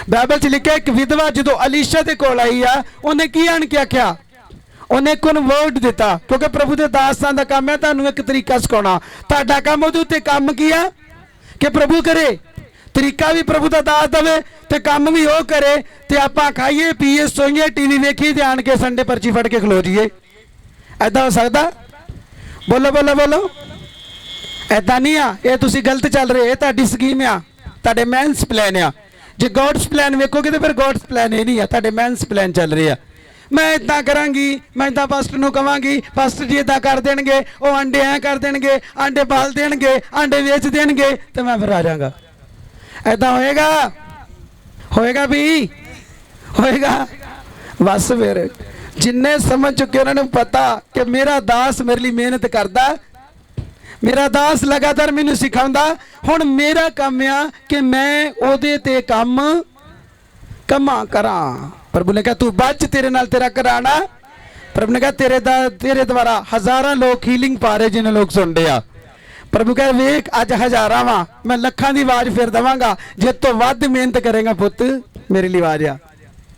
Speaker 1: ਬਾਈਬਲ 'ਚ ਲਿਖਿਆ ਇੱਕ ਵਿਧਵਾ ਜਦੋਂ ਅਲੀਸ਼ਾ ਦੇ ਕੋਲ ਆਈ ਆ, ਉਹਨੇ ਕੀ ਆਣ ਕੇ ਆਖਿਆ? ਉਹਨੇ ਕਨਵਰਟ ਦਿੱਤਾ, ਕਿਉਂਕਿ ਪ੍ਰਭੂ ਦੇ ਦਾਸਾਂ ਦਾ ਕੰਮ ਹੈ ਤੁਹਾਨੂੰ ਇੱਕ ਤਰੀਕਾ ਸਿਖਾਉਣਾ। ਤੁਹਾਡਾ ਕੰਮ ਉਹਦੇ ਉੱਤੇ ਕੰਮ ਕੀ ਆ ਕਿ ਪ੍ਰਭੂ ਕਰੇ, ਤਰੀਕਾ ਵੀ ਪ੍ਰਭੂ ਦਾ ਦਾਸ ਦੇਵੇ ਤੇ ਕੰਮ ਵੀ ਉਹ ਕਰੇ, ਤੇ ਆਪਾਂ ਖਾਈਏ ਪੀਏ ਸੋਈਏ ਟੀਵੀ ਵੇਖੀਏ ਤੇ ਆਣ ਕੇ ਸੰਡੇ ਪਰਚੀ ਫੜ ਕੇ ਖਲੋ ਜਾਈਏ। ਐਦਾਂ ਹੋ ਸਕਦਾ? ਬੋਲੋ ਬੋਲੋ ਬੋਲੋ। ਐਦਾਂ ਨਹੀਂ ਆ, ਇਹ ਤੁਸੀਂ ਗਲਤ ਚੱਲ ਰਹੇ। ਇਹ ਤੁਹਾਡੀ ਸਕੀਮ ਆ, ਤੁਹਾਡੇ ਮੈਨਸ ਪਲਾਨ ਆ। ਜੇ ਗੋਡਸ ਪਲਾਨ ਵੇਖੋਗੇ ਤੇ ਫਿਰ ਗੋਡਸ ਪਲਾਨ ਇਹ ਨਹੀਂ ਆ, ਤੁਹਾਡੇ ਮੈਨਸ ਪਲਾਨ ਚੱਲ ਰਹੇ ਆ। ਮੈਂ ਇਦਾਂ ਕਰਾਂਗੀ, ਮੈਂ ਇਦਾਂ ਪਾਸਟਰ ਨੂੰ ਕਵਾਂਗੀ, ਪਾਸਟਰ ਜੀ ਇਦਾਂ ਕਰ ਦੇਣਗੇ, ਉਹ ਆਂਡੇ ਐ ਕਰ ਦੇਣਗੇ, ਆਂਡੇ ਬਾਲ ਦੇਣਗੇ, ਆਂਡੇ ਵੇਚ ਦੇਣਗੇ, ਤੇ ਮੈਂ ਫਿਰ ਆ ਜਾਵਾਂਗਾ। ਐਦਾਂ ਹੋਏਗਾ? ਹੋਏਗਾ ਵੀ? ਹੋਏਗਾ? ਬਸ ਫਿਰ ਜਿੰਨੇ ਸਮਝ ਚੁੱਕੇ ਉਹਨਾਂ ਨੂੰ ਪਤਾ ਕਿ ਮੇਰਾ ਦਾਸ ਮੇਰੇ ਲਈ ਮਿਹਨਤ ਕਰਦਾ, ਮੇਰਾ ਦਾਸ ਲਗਾਤਾਰ ਮੈਨੂੰ ਸਿਖਾਉਂਦਾ। ਹੁਣ ਮੇਰਾ ਕੰਮ ਆ ਕਿ ਮੈਂ ਉਹਦੇ ਤੇ ਕੰਮ ਕਰਾਂ। ਪ੍ਰਭੂ ਨੇ ਕਿਹਾ ਤੂੰ ਬੱਚ, ਤੇਰੇ ਨਾਲ ਤੇਰਾ ਕਰਾਣਾ। ਪ੍ਰਭੂ ਨੇ ਕਿਹਾ ਤੇਰੇ ਦੁਆਰਾ ਹਜ਼ਾਰਾਂ ਲੋਕ ਹੀਲਿੰਗ ਪਾ ਰਹੇ, ਜਿਹਨੇ ਲੋਕ ਸੁਣਦੇ ਆ। ਪ੍ਰਭੂ ਕਹਿੰਦਾ ਵੇਖ ਅੱਜ ਹਜ਼ਾਰਾਂ ਵਾਂ, ਮੈਂ ਲੱਖਾਂ ਦੀ ਆਵਾਜ਼ ਫਿਰ ਦੇਵਾਂਗਾ। ਜੇ ਤੋਂ ਵੱਧ ਮਿਹਨਤ ਕਰੇਗਾ ਪੁੱਤ, ਮੇਰੇ ਲਈ ਆਵਾਜ਼ ਆ,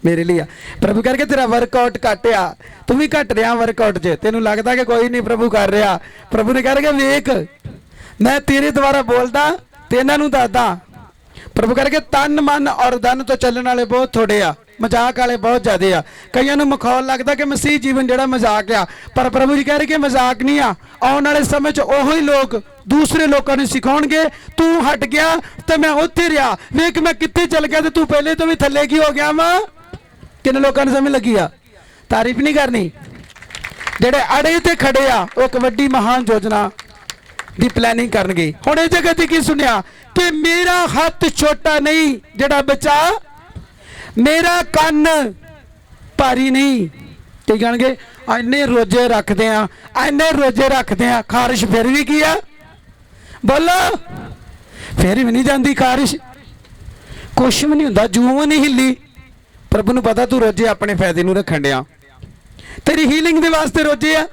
Speaker 1: ਮੇਰੇ ਲਈ ਆ। ਪ੍ਰਭੂ ਕਰਕੇ ਤੇਰਾ ਵਰਕਆਊਟ ਘੱਟ ਆ, ਤੂੰ ਵੀ ਘੱਟ ਰਿਹਾ ਵਰਕਆਊਟ 'ਚ, ਤੈਨੂੰ ਲੱਗਦਾ ਕਿ ਕੋਈ ਨਹੀਂ ਪ੍ਰਭੂ ਕਰ ਰਿਹਾ। ਪ੍ਰਭੂ ਨੇ ਕਹਿ ਵੇਖ ਮੈਂ ਤੇਰੇ ਦੁਆਰਾ ਬੋਲਦਾ ਤੇ ਇਹਨਾਂ ਨੂੰ ਦੱਸਦਾ। ਪ੍ਰਭੂ ਕਰਕੇ ਤਨ ਮਨ ਔਰ ਧਨ ਤੋਂ ਚੱਲਣ ਵਾਲੇ ਬਹੁਤ ਥੋੜੇ ਆ, ਮਜ਼ਾਕ ਵਾਲੇ ਬਹੁਤ ਜ਼ਿਆਦੇ ਆ। ਕਈਆਂ ਨੂੰ ਮਖੌਲ ਲੱਗਦਾ ਕਿ ਮਸੀਹ ਜੀਵਨ ਜਿਹੜਾ ਮਜ਼ਾਕ ਆ, ਪਰ ਪ੍ਰਭੂ ਜੀ ਕਹਿ ਰਹੇ ਕਿ ਮਜ਼ਾਕ ਨਹੀਂ ਆ। ਆਉਣ ਵਾਲੇ ਸਮੇਂ 'ਚ ਉਹੀ ਲੋਕ ਦੂਸਰੇ ਲੋਕਾਂ ਨੂੰ ਸਿਖਾਉਣਗੇ। ਤੂੰ ਹਟ ਗਿਆ ਤੇ ਮੈਂ ਉੱਥੇ ਰਿਹਾ, ਵੇਖ ਮੈਂ ਕਿੱਥੇ ਚੱਲ ਗਿਆ ਤੇ ਤੂੰ ਪਹਿਲੇ ਤੋਂ ਵੀ ਥੱਲੇ ਕੀ ਹੋ ਗਿਆ ਵਾ। ਕਿੰਨੇ ਲੋਕਾਂ ਨੂੰ ਸਮਝ ਲੱਗੀ ਆ? ਤਾਰੀਫ ਨਹੀਂ ਕਰਨੀ। ਜਿਹੜੇ ਅੜੇ ਤੇ ਖੜੇ ਆ ਉਹ ਇੱਕ ਵੱਡੀ ਮਹਾਨ ਯੋਜਨਾ ਦੀ ਪਲੈਨਿੰਗ ਕਰਨਗੇ। ਹੁਣ ਇਹ ਜਗ੍ਹਾ ਤੇ ਕੀ ਸੁਣਿਆ ਕਿ ਮੇਰਾ ਹੱਥ ਛੋਟਾ ਨਹੀਂ ਜਿਹੜਾ ਬਚਾ, ਮੇਰਾ ਕੰਨ ਭਾਰੀ ਨਹੀਂ। ਕੀ ਕਹਿਣਗੇ? ਇੰਨੇ ਰੋਜੇ ਰੱਖਦੇ ਆ, ਇੰਨੇ ਰੋਜੇ ਰੱਖਦੇ ਆ, ਖਾਰਿਸ਼ ਫਿਰ ਵੀ ਕੀ ਆ? ਬੋਲੋ। ਫਿਰ ਵੀ ਨਹੀਂ ਜਾਂਦੀ ਖਾਰਿਸ਼, ਕੁਛ ਵੀ ਨਹੀਂ ਹੁੰਦਾ, ਜੂੰ ਨਹੀਂ ਹਿੱਲੀ। ਪ੍ਰਭੂ ਨੂੰ ਪਤਾ ਤੂੰ ਰੋਜੇ ਆਪਣੇ ਫਾਇਦੇ ਨੂੰ ਰੱਖਣ ਡਿਆ, ਤੇਰੀ ਹੀਲਿੰਗ ਦੇ ਵਾਸਤੇ ਰੋਜੇ ਆ।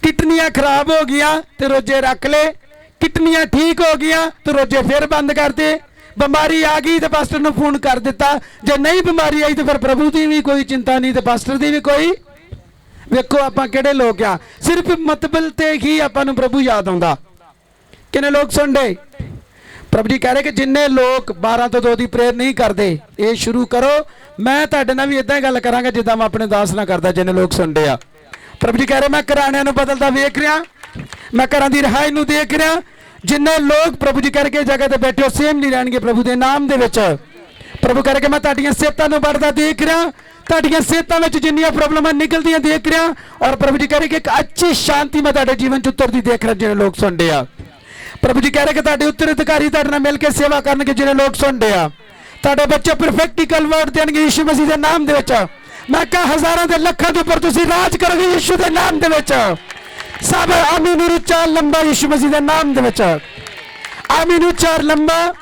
Speaker 1: ਕਿਡਨੀਆਂ ਖਰਾਬ ਹੋ ਗਈਆਂ ਤੇ ਰੋਜੇ ਰੱਖ ਲੈ, ਕਿਡਨੀਆਂ ਠੀਕ ਹੋ ਗਈਆਂ ਤੇ ਰੋਜੇ ਫਿਰ ਬੰਦ ਕਰ ਦੇ। ਬਿਮਾਰੀ ਆ ਗਈ ਤੇ ਪਾਸਟਰ ਨੂੰ ਫੋਨ ਕਰ ਦਿੱਤਾ, ਜੇ ਨਹੀਂ ਬਿਮਾਰੀ ਆਈ ਤੇ ਫਿਰ ਪ੍ਰਭੂ ਦੀ ਵੀ ਕੋਈ ਚਿੰਤਾ ਨਹੀਂ ਤੇ ਪਾਸਟਰ ਦੀ ਵੀ ਕੋਈ। ਵੇਖੋ ਆਪਾਂ ਕਿਹੜੇ ਲੋਕ ਆ, ਸਿਰਫ ਮਤਲਬ ਤੇ ਹੀ ਆਪਾਂ ਨੂੰ ਪ੍ਰਭੂ ਯਾਦ ਆਉਂਦਾ। ਕਿੰਨੇ ਲੋਕ ਸੁਣਦੇ? ਪ੍ਰਭੂ ਜੀ ਕਹਿ ਰਹੇ ਕਿ ਜਿੰਨੇ ਲੋਕ 12 ਤੋਂ 2 ਦੀ ਪ੍ਰੇਅਰ ਨਹੀਂ ਕਰਦੇ, ਇਹ ਸ਼ੁਰੂ ਕਰੋ। ਮੈਂ ਤੁਹਾਡੇ ਨਾਲ ਵੀ ਇਦਾਂ ਹੀ ਗੱਲ ਕਰਾਂਗਾ ਜਿੱਦਾਂ ਮੈਂ ਆਪਣੇ ਦਾਸ ਨਾਲ ਕਰਦਾ। ਜਿੰਨੇ ਲੋਕ ਸੁਣਦੇ ਆ, ਪ੍ਰਭੂ ਜੀ ਕਹਿ ਰਹੇ ਮੈਂ ਘਰਾਣਿਆਂ ਨੂੰ ਬਦਲਦਾ ਵੇਖ ਰਿਹਾ, ਮੈਂ ਘਰਾਂ ਦੀ ਰਿਹਾਈ ਨੂੰ ਦੇਖ ਰਿਹਾ। ਜਿੰਨੇ ਲੋਕ ਪ੍ਰਭੂ ਜੀ ਕਰਕੇ ਜਗ੍ਹਾ ਤੇ ਬੈਠੇ ਹੋ ਸੇਮ ਨਹੀਂ ਰਹਿਣਗੇ ਪ੍ਰਭੂ ਦੇ ਨਾਮ ਦੇ ਵਿੱਚ। ਪ੍ਰਭੂ ਕਰਕੇ ਮੈਂ ਤੁਹਾਡੀਆਂ ਸਿਹਤਾਂ ਨੂੰ ਵੱਧਦਾ ਦੇਖ ਰਿਹਾ, ਤੁਹਾਡੀਆਂ ਸਿਹਤਾਂ ਵਿੱਚ ਜਿੰਨੀਆਂ ਪ੍ਰੋਬਲਮਾਂ ਨਿਕਲਦੀਆਂ ਦੇਖ ਰਿਹਾ। ਔਰ ਪ੍ਰਭੂ ਜੀ ਕਹਿ ਰਹੇ ਕਿ ਇੱਕ ਅੱਛੀ ਸ਼ਾਂਤੀ ਮੈਂ ਤੁਹਾਡੇ ਜੀਵਨ 'ਚ ਉਤਰਦੀ ਦੇਖ ਰਿਹਾ ਜਿਹੜੇ ਲੋਕ ਸੁਣਦੇ ਆ। ਪ੍ਰਭੂ ਜੀ ਕਹਿ ਰਹੇ ਕਿ ਤੁਹਾਡੇ ਉੱਤਰਾਧਿਕਾਰੀ ਤੁਹਾਡੇ ਨਾਲ ਮਿਲ ਕੇ ਸੇਵਾ ਕਰਨਗੇ ਜਿਹੜੇ ਲੋਕ ਸੁਣਦੇ ਆ। ਤੁਹਾਡੇ ਬੱਚੇ ਪ੍ਰੋਫੈਟਿਕਲ ਵਰਡ ਦੇਣਗੇ ਯਿਸੂ ਮਸੀਹ ਦੇ ਨਾਮ ਦੇ ਵਿੱਚ। ਮੈਂ ਕਹਾਂ ਹਜ਼ਾਰਾਂ ਦੇ ਲੱਖਾਂ ਦੇ ਉੱਪਰ ਤੁਸੀਂ ਰਾਜ ਕਰੋਗੇ ਯਿਸੂ ਦੇ ਨਾਮ ਦੇ ਵਿੱਚ। ਸਭ ਆਮੀਨ ਉਚਾਰ ਲੰਬਾ ਯਿਸੂ ਮਸੀਹ ਦੇ ਨਾਮ ਦੇ ਵਿੱਚ। ਆਮੀਨ ਉਚਾਰ ਲੰਬਾ।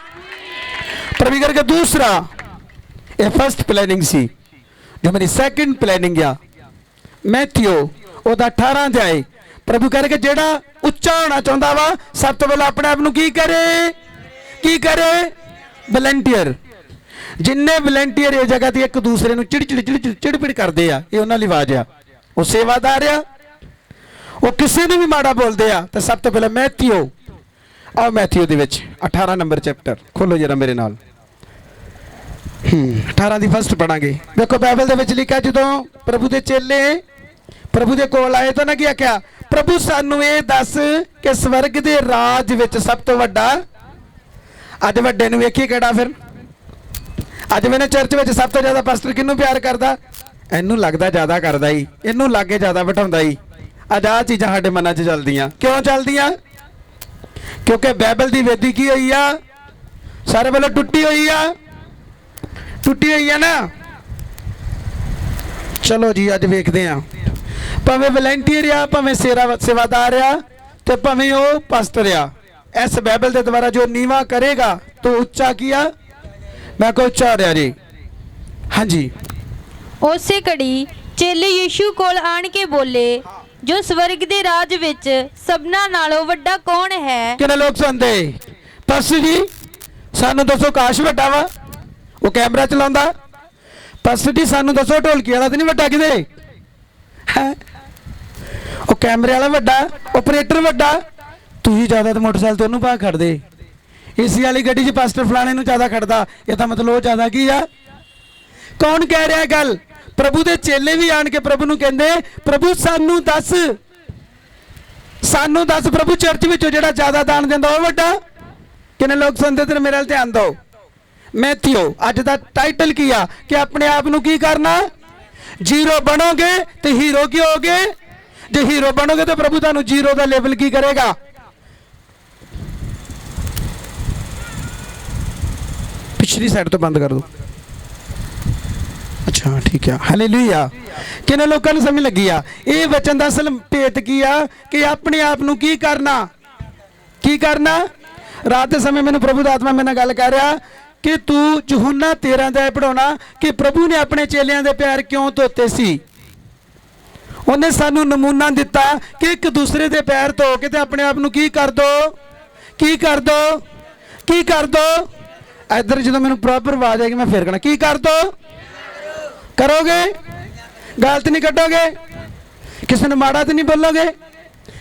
Speaker 1: ਪ੍ਰਭੂ ਕਰਕੇ ਦੂਸਰਾ, ਇਹ ਫਸਟ ਪਲੈਨਿੰਗ ਸੀ। ਜੋ ਮੇਰੀ ਸੈਕਿੰਡ ਪਲੈਨਿੰਗ ਆ ਮੈਥਿਓ ਉਹਦਾ 18 ਅਧਿਆਇ। ਪ੍ਰਭੂ ਕਰਕੇ ਜਿਹੜਾ ਉੱਚਾ ਹੋਣਾ ਚਾਹੁੰਦਾ ਵਾ ਸਭ ਤੋਂ ਪਹਿਲਾਂ ਆਪਣੇ ਆਪ ਨੂੰ ਕੀ ਕਰੇ? ਕੀ ਕਰੇ? ਵਲੰਟੀਅਰ। ਜਿੰਨੇ ਵਲੰਟੀਅਰ ਇਹ ਜਗ੍ਹਾ ਤੇ ਇੱਕ ਦੂਸਰੇ ਨੂੰ ਚਿੜਪਿੜ ਕਰਦੇ ਆ, ਇਹ ਉਹਨਾਂ ਲਈ ਆਵਾਜ਼ ਆ। ਉਹ ਸੇਵਾਦਾਰ ਆ, ਉਹ ਕਿਸੇ ਨੂੰ ਵੀ ਮਾੜਾ ਬੋਲਦੇ ਆ। ਤਾਂ ਸਭ ਤੋਂ ਪਹਿਲਾਂ ਮੈਥਿਓ, ਆਓ ਮੈਥਿਓ ਦੇ ਵਿੱਚ 18 ਨੰਬਰ ਚੈਪਟਰ ਖੋਲੋ ਜਰਾ ਮੇਰੇ ਨਾਲ। 18 ਦੀ ਫਸਟ ਪੜਾਂਗੇ। ਦੇਖੋ ਬਾਈਬਲ ਦੇ ਵਿੱਚ ਲਿਖਿਆ ਜਦੋਂ ਪ੍ਰਭੂ ਦੇ ਚੇਲੇ ਪ੍ਰਭੂ ਦੇ ਕੋਲ ਆਏ ਤਾਂ ਨਾ ਕੀ ਆਖਿਆ? ਪ੍ਰਭੂ ਸਾਨੂੰ ਇਹ ਦੱਸ ਕਿ ਸਵਰਗ ਦੇ ਰਾਜ ਵਿੱਚ ਸਭ ਤੋਂ ਵੱਡਾ ਅੱਜ ਵੱਡੇ ਨੂੰ ਵੇਖੀਏ ਕਿਹੜਾ ਫਿਰ। ਅੱਜ ਮੈਨੇ ਚਰਚ ਵਿੱਚ ਸਭ ਤੋਂ ਜ਼ਿਆਦਾ ਪਾਸਟਰ ਕਿਹਨੂੰ ਪਿਆਰ ਕਰਦਾ? ਇਹਨੂੰ ਲੱਗਦਾ ਜ਼ਿਆਦਾ ਕਰਦਾ ਹੀ, ਇਹਨੂੰ ਲਾਗੇ ਜ਼ਿਆਦਾ ਬਿਠਾਉਂਦਾ ਹੀ। ਅੱਜ ਆਹ ਚੀਜ਼ਾਂ ਸਾਡੇ ਮਨਾਂ 'ਚ ਚੱਲਦੀਆਂ। ਕਿਉਂ ਚੱਲਦੀਆਂ? ਕਿਉਂਕਿ ਬਾਈਬਲ ਦੀ ਵੇਦੀ ਕੀ ਹੋਈ ਆ? ਸਾਰੇ ਵੱਲੋਂ ਟੁੱਟੀ ਹੋਈ ਆ, ਟੁੱਟੀ ਹੋਈ ਆ ਨਾ। ਚਲੋ ਜੀ ਅੱਜ ਵੇਖਦੇ ਆ, ਭਾਵੇਂ ਵਲੰਟੀਅਰ ਆ, ਭਾਵੇਂ ਸੇਵਾਦਾਰ ਆ, ਤੇ ਭਾਵੇਂ ਉਹ ਪਾਸਟਰ ਆ, ਇਸ ਬਾਈਬਲ ਦੇ ਦੁਆਰਾ ਜੋ ਨੀਵਾ ਕਰੇਗਾ ਤੋ ਉੱਚਾ ਕੀਆ, ਮੈਂ ਕੋ ਉੱਚਾ ਹੋ ਰਿਹਾ ਜੀ। ਹਾਂਜੀ,
Speaker 2: ਉਸੇ ਘੜੀ ਚੇਲੇ ਯੀਸ਼ੂ ਕੋਲ ਆਣ ਕੇ ਬੋਲੇ, ਜੋ ਸਵਰਗ ਦੇ ਰਾਜ ਵਿੱਚ ਸਭਨਾਂ ਨਾਲੋਂ ਵੱਡਾ ਕੌਣ ਹੈ?
Speaker 1: ਕਿੰਨੇ ਲੋਕ ਸੁਣਦੇ? ਪਾਸਟਰ ਜੀ ਸਾਨੂੰ ਦੱਸੋ, ਕਾਸ਼ ਵੱਡਾ ਵਾ? ਉਹ ਕੈਮਰਾ ਚਲਾਉਂਦਾ। ਪਾਸਟਰ ਜੀ ਸਾਨੂੰ ਦੱਸੋ, ਢੋਲਕੀ ਵਾਲਾ ਤਾਂ ਨਹੀਂ ਵੱਡਾ ਕਿਤੇ ਹੈ? ਉਹ ਕੈਮਰੇ ਵਾਲਾ ਵੱਡਾ, ਆਪਰੇਟਰ ਵੱਡਾ। ਤੁਸੀਂ ਜ਼ਿਆਦਾ ਤਾਂ ਮੋਟਰਸਾਈਕਲ ਤੋਂ ਉਹਨੂੰ ਪਾ ਖੜਦੇ, ਏਸੀ ਵਾਲੀ ਗੱਡੀ 'ਚ ਪਾਸਟਰ ਫਲਾਣੇ ਨੂੰ ਜ਼ਿਆਦਾ ਖੜਦਾ। ਇਹਦਾ ਮਤਲਬ ਉਹ ਜ਼ਿਆਦਾ ਕੀ ਆ? ਕੌਣ ਕਹਿ ਰਿਹਾ ਗੱਲ? ਪ੍ਰਭੂ ਦੇ ਚੇਲੇ ਵੀ ਆਣ ਕੇ ਪ੍ਰਭੂ ਨੂੰ ਕਹਿੰਦੇ, ਪ੍ਰਭੂ ਸਾਨੂੰ ਦੱਸ, ਸਾਨੂੰ ਦੱਸ ਪ੍ਰਭੂ, ਚਰਚ ਵਿੱਚੋਂ ਜਿਹੜਾ ਜ਼ਿਆਦਾ ਦਾਨ ਦਿੰਦਾ ਉਹ ਵੱਡਾ? ਕਿੰਨੇ ਲੋਕ ਸੁਣਦੇ ਤੇ ਮੇਰੇ ਵੱਲ ਧਿਆਨ ਦਿਓ। ਮੈਥਿਓ ਅੱਜ ਦਾ ਟਾਈਟਲ ਕੀ ਆ? ਕਿ ਆਪਣੇ ਆਪ ਨੂੰ ਕੀ ਕਰਨਾ? ਜ਼ੀਰੋ ਬਣੋਗੇ ਤੇ ਹੀਰੋ ਕੀ ਹੋਗੇ? ਜੇ ਹੀਰੋ ਬਣੋਗੇ ਤਾਂ ਪ੍ਰਭੂ ਤੁਹਾਨੂੰ ਜ਼ੀਰੋ ਦਾ ਲੈਵਲ ਕੀ ਕਰੇਗਾ? ਪਿਛਲੀ ਸਾਈਡ ਤੋਂ ਬੰਦ ਕਰ ਦੋ। ਅੱਛਾ ਠੀਕ ਆ, ਹਾਲੇਲੂਇਆ। ਕਿੰਨੇ ਲੋਕਾਂ ਨੂੰ ਸਮਝ ਲੱਗੀ ਆ ਇਹ ਵਚਨ ਦਾ ਅਸਲ ਭੇਤ ਕੀ ਆ? ਕਿ ਆਪਣੇ ਆਪ ਨੂੰ ਕੀ ਕਰਨਾ? ਕੀ ਕਰਨਾ? ਰਾਤ ਦੇ ਸਮੇਂ ਮੈਨੂੰ ਪ੍ਰਭੂ ਦਾ ਆਤਮਾ ਮੇਰੇ ਨਾਲ ਗੱਲ ਕਰ ਰਿਹਾ ਕਿ ਤੂੰ ਯਹੋਨਾ 13 ਦਾ ਪੜਾਉਣਾ ਕਿ ਪ੍ਰਭੂ ਨੇ ਆਪਣੇ ਚੇਲਿਆਂ ਦੇ ਪੈਰ ਕਿਉਂ ਧੋਤੇ ਸੀ। ਉਹਨੇ ਸਾਨੂੰ ਨਮੂਨਾ ਦਿੱਤਾ ਕਿ ਇੱਕ ਦੂਸਰੇ ਦੇ ਪੈਰ ਧੋ ਕੇ ਤੇ ਆਪਣੇ ਆਪ ਨੂੰ ਕੀ ਕਰ ਦੋ? ਕੀ ਕਰ ਦੋ? ਕੀ ਕਰ ਦੋ? ਇੱਧਰ ਜਦੋਂ ਮੈਨੂੰ ਪ੍ਰੋਪਰ ਆਵਾਜ਼ ਆਏਗੀ ਮੈਂ ਫੇਰ ਕਹਿਣਾ, ਕੀ ਕਰ ਦੋ? ਕਰੋਗੇ? ਗਾਲਤ ਨਹੀਂ ਕੱਢੋਗੇ? ਕਿਸੇ ਨੂੰ ਮਾੜਾ ਤੇ ਨਹੀਂ ਬੋਲੋਗੇ?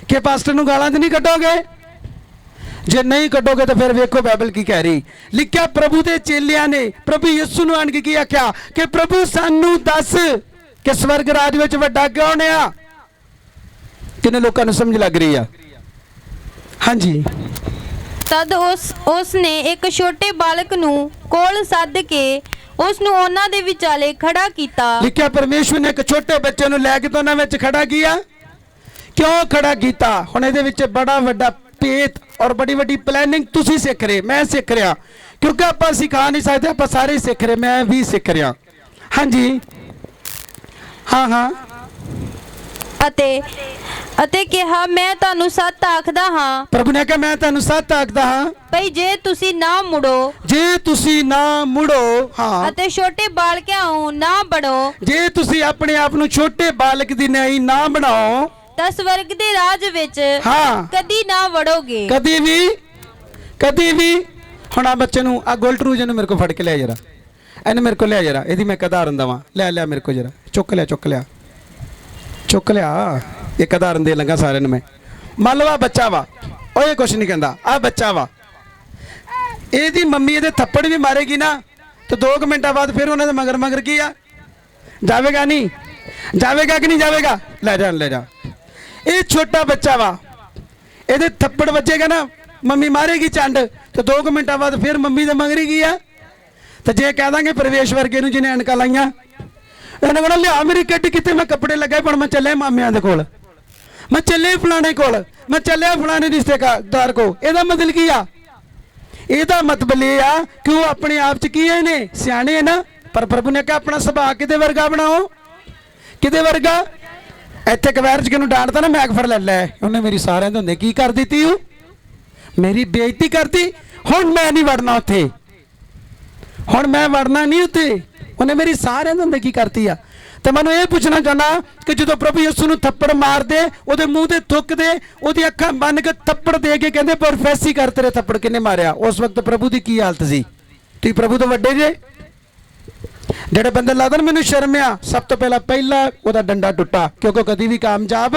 Speaker 1: ਕਿ ਪਾਸਟਰ ਨੂੰ ਗਾਲਾਂ ਤੇ ਨਹੀਂ ਕੱਢੋਗੇ? ਜੇ ਨਹੀਂ ਕੱਢੋਗੇ ਤਾਂ ਫਿਰ ਵੇਖੋ ਬਾਈਬਲ ਕੀ ਕਹਿ ਰਹੀ। ਲਿਖਿਆ ਪ੍ਰਭੂ ਦੇ ਚੇਲਿਆਂ ਨੇ ਪ੍ਰਭੂ ਯਿਸੂ ਨੂੰ ਆਣ ਕੇ ਕੀ ਆਖਿਆ ਕਿ ਪ੍ਰਭੂ ਸਾਨੂੰ ਦੱਸ ਕਿ ਸਵਰਗ ਰਾਜ ਵਿੱਚ ਵੱਡਾ ਕੌਣ ਆ? ਕਿੰਨੇ ਲੋਕਾਂ ਨੂੰ ਸਮਝ ਲੱਗ ਰਹੀ ਆ? ਹਾਂਜੀ।
Speaker 2: ਤਦ ਉਸ ਨੇ ਇੱਕ ਛੋਟੇ ਬਾਲਕ ਨੂੰ ਕੋਲ ਸੱਦ ਕੇ ਉਸ ਨੂੰ ਉਹਨਾਂ ਦੇ ਵਿਚਾਲੇ ਖੜਾ ਕੀਤਾ।
Speaker 1: ਲਿਖਿਆ ਪਰਮੇਸ਼ਵਰ ਨੇ ਇੱਕ ਛੋਟੇ ਬੱਚੇ ਨੂੰ ਲੈ ਕੇ ਤਾਂ ਉਹਨਾਂ ਵਿੱਚ ਖੜਾ ਕੀਤਾ। ਕਿਉਂ ਖੜਾ ਕੀਤਾ? ਹੁਣ ਇਹਦੇ ਵਿੱਚ ਬੜਾ ਵੱਡਾ ਭੇਤ ਔਰ ਬੜੀ ਵੱਡੀ ਪਲੈਨਿੰਗ ਤੁਸੀਂ ਸਿੱਖ ਰਹੇ, ਮੈਂ ਸਿੱਖ ਰਿਹਾ, ਕਿਉਂਕਿ ਆਪਾਂ ਸਿਖਾ ਨਹੀਂ ਸਕਦੇ, ਆਪਾਂ ਸਾਰੇ ਸਿੱਖ ਰਹੇ, ਮੈਂ ਵੀ ਸਿੱਖ ਰਿਹਾ। ਹਾਂਜੀ, ਹਾਂ ਹਾਂ।
Speaker 2: ਅਤੇ ਕਿਹਾ, ਮੈਂ ਤੁਹਾਨੂੰ ਸੱਚ ਆਖਦਾ ਹਾਂ।
Speaker 1: ਪ੍ਰਭੂ ਨੇ ਕਿਹਾ ਮੈਂ ਤੁਹਾਨੂੰ ਸੱਚ ਆਖਦਾ ਹਾਂ
Speaker 2: ਭਈ ਜੇ ਤੁਸੀਂ ਨਾ ਮੁੜੋ,
Speaker 1: ਜੇ ਤੁਸੀਂ ਨਾ ਮੁੜੋ, ਹਾਂ,
Speaker 2: ਅਤੇ ਛੋਟੇ ਬਾਲਕਿਆਂ ਨੂੰ ਨਾ ਬਣੋ,
Speaker 1: ਜੇ ਤੁਸੀਂ ਆਪਣੇ ਆਪ ਨੂੰ ਛੋਟੇ ਬਾਲਕ ਦੀ ਨਹੀਂ ਨਾ ਬਣਾਓ,
Speaker 2: ਤਾਂ ਸਵਰਗ ਦੇ ਰਾਜ ਵਿੱਚ
Speaker 1: ਹਾਂ
Speaker 2: ਕਦੀ ਨਾ ਵੜੋਗੇ।
Speaker 1: ਕਦੀ ਵੀ, ਕਦੀ ਵੀ। ਹੁਣ ਆ ਬੱਚੇ ਨੂੰ ਆ ਗੋਲਟ ਰੂਜ ਨੂੰ ਮੇਰੇ ਕੋਲ ਫੜ ਕੇ ਲਿਆ ਜਰਾ, ਇਹਨੂੰ ਮੇਰੇ ਕੋਲ ਲਿਆ ਜਰਾ, ਇਹਦੀ ਮੈਂ ਉਦਾਹਰਨ ਦਵਾਂ। ਲਿਆ ਮੇਰੇ ਕੋਲ ਜਰਾ, ਚੁੱਕ ਲਿਆ ਚੁੱਕ ਲਿਆ। ਇੱਕ ਉਦਾਹਰਨ ਦੇ ਲੰਗਾ ਸਾਰਿਆਂ ਨੂੰ ਮੈਂ। ਮੰਨ ਲਓ ਆ ਬੱਚਾ ਵਾ, ਉਹ ਇਹ ਕੁਛ ਨਹੀਂ ਕਹਿੰਦਾ, ਆ ਬੱਚਾ ਵਾ, ਇਹਦੀ ਮੰਮੀ ਇਹਦੇ ਥੱਪੜ ਵੀ ਮਾਰੇਗੀ ਨਾ ਤੇ 2 ਮਿੰਟਾਂ ਬਾਅਦ ਫਿਰ ਉਹਨਾਂ ਦੇ ਮਗਰ ਕੀ ਆ? ਜਾਵੇਗਾ ਨਹੀਂ? ਜਾਵੇਗਾ ਕਿ ਨਹੀਂ ਜਾਵੇਗਾ? ਲੈ ਜਾ। ਇਹ ਛੋਟਾ ਬੱਚਾ ਵਾ, ਇਹਦੇ ਥੱਪੜ ਵੱਜੇਗਾ ਨਾ, ਮੰਮੀ ਮਾਰੇਗੀ ਚੰਡ ਤੇ 2 ਮਿੰਟਾਂ ਬਾਅਦ ਫਿਰ ਮੰਮੀ ਦੇ ਮਗਰ ਹੀ ਆ। ਤੇ ਜੇ ਕਹਿ ਦਾਂਗੇ ਪ੍ਰਵੇਸ਼ ਵਰਗੇ ਨੂੰ ਜਿਹਨੇ ਅਣਕਾਂ ਲਾਈਆਂ, ਇਹਨੇ ਕਹਿਣਾ ਲਿਆ ਮੇਰੀ ਕਿੱਟ ਕਿਤੇ, ਮੈਂ ਕੱਪੜੇ ਲੱਗੇ ਪਰ ਮੈਂ ਚੱਲਿਆ ਮਾਮਿਆਂ ਦੇ ਕੋਲ, ਮੈਂ ਚੱਲੇ ਫਲਾਣੇ ਕੋਲ, ਮੈਂ ਚੱਲਿਆ ਫਲਾਣੇ ਰਿਸ਼ਤੇਦਾਰ ਕੋ। ਇਹਦਾ ਮਤਲਬ ਕੀ ਆ? ਇਹਦਾ ਮਤਲਬ ਇਹ ਆ ਕਿ ਉਹ ਆਪਣੇ ਆਪ ਚ ਕੀ ਹੈ ਨੇ ਸਿਆਣੇ ਨਾ, ਪਰ ਪ੍ਰਭੂ ਨੇ ਕਿਹਾ ਆਪਣਾ ਸੁਭਾਅ ਕਿਤੇ ਵਰਗਾ ਬਣਾਓ। ਕਿਤੇ ਵਰਗਾ? ਇੱਥੇ ਕਵੈਰ ਚ ਕਿਨੂੰ ਡਾਂਟਦਾ ਨਾ, ਮੈਂ ਫੜ ਲੈ, ਉਹਨੇ ਮੇਰੀ ਸਾਰਿਆਂ ਦੇ ਹੁੰਦੇ ਕੀ ਕਰ ਦਿੱਤੀ? ਉਹ ਮੇਰੀ ਬੇਇੱਜ਼ਤੀ ਕਰਤੀ। ਹੁਣ ਮੈਂ ਨਹੀਂ ਵੜਨਾ ਉੱਥੇ, ਹੁਣ ਮੈਂ ਵੜਨਾ ਨਹੀਂ ਉੱਥੇ, ਉਹਨੇ ਮੇਰੀ ਸਾਰਿਆਂ ਦੇ ਹੁੰਦੇ ਕੀ ਕਰਤੀ ਆ। ਤੇ ਮੈਨੂੰ ਇਹ ਪੁੱਛਣਾ ਚਾਹੁੰਦਾ ਕਿ ਜਦੋਂ ਪ੍ਰਭੂ ਯਿਸੂ ਨੂੰ ਥੱਪੜ ਮਾਰਦੇ, ਉਹਦੇ ਮੂੰਹ ਤੇ ਥੁੱਕਦੇ, ਉਹਦੀ ਅੱਖਾਂ ਬੰਨ ਕੇ ਥੱਪੜ ਦੇ ਕੇ ਕਹਿੰਦੇ ਪ੍ਰੋਫੈਸੀ ਕਰ ਤੇਰੇ ਥੱਪੜ ਕਿੰਨੇ ਮਾਰਿਆ, ਉਸ ਵਕਤ ਪ੍ਰਭੂ ਦੀ ਕੀ ਹਾਲਤ ਸੀ? ਤੁਸੀਂ ਪ੍ਰਭੂ ਤੋਂ ਵੱਡੇ ਜੇ। ਜਿਹੜੇ ਬੰਦੇ ਲੱਗਦਾ ਨਾ ਮੈਨੂੰ ਸ਼ਰਮ ਆ, ਸਭ ਤੋਂ ਪਹਿਲਾ ਉਹਦਾ ਡੰਡਾ ਟੁੱਟਾ, ਕਿਉਂਕਿ ਕਦੀ ਵੀ ਕਾਮਯਾਬ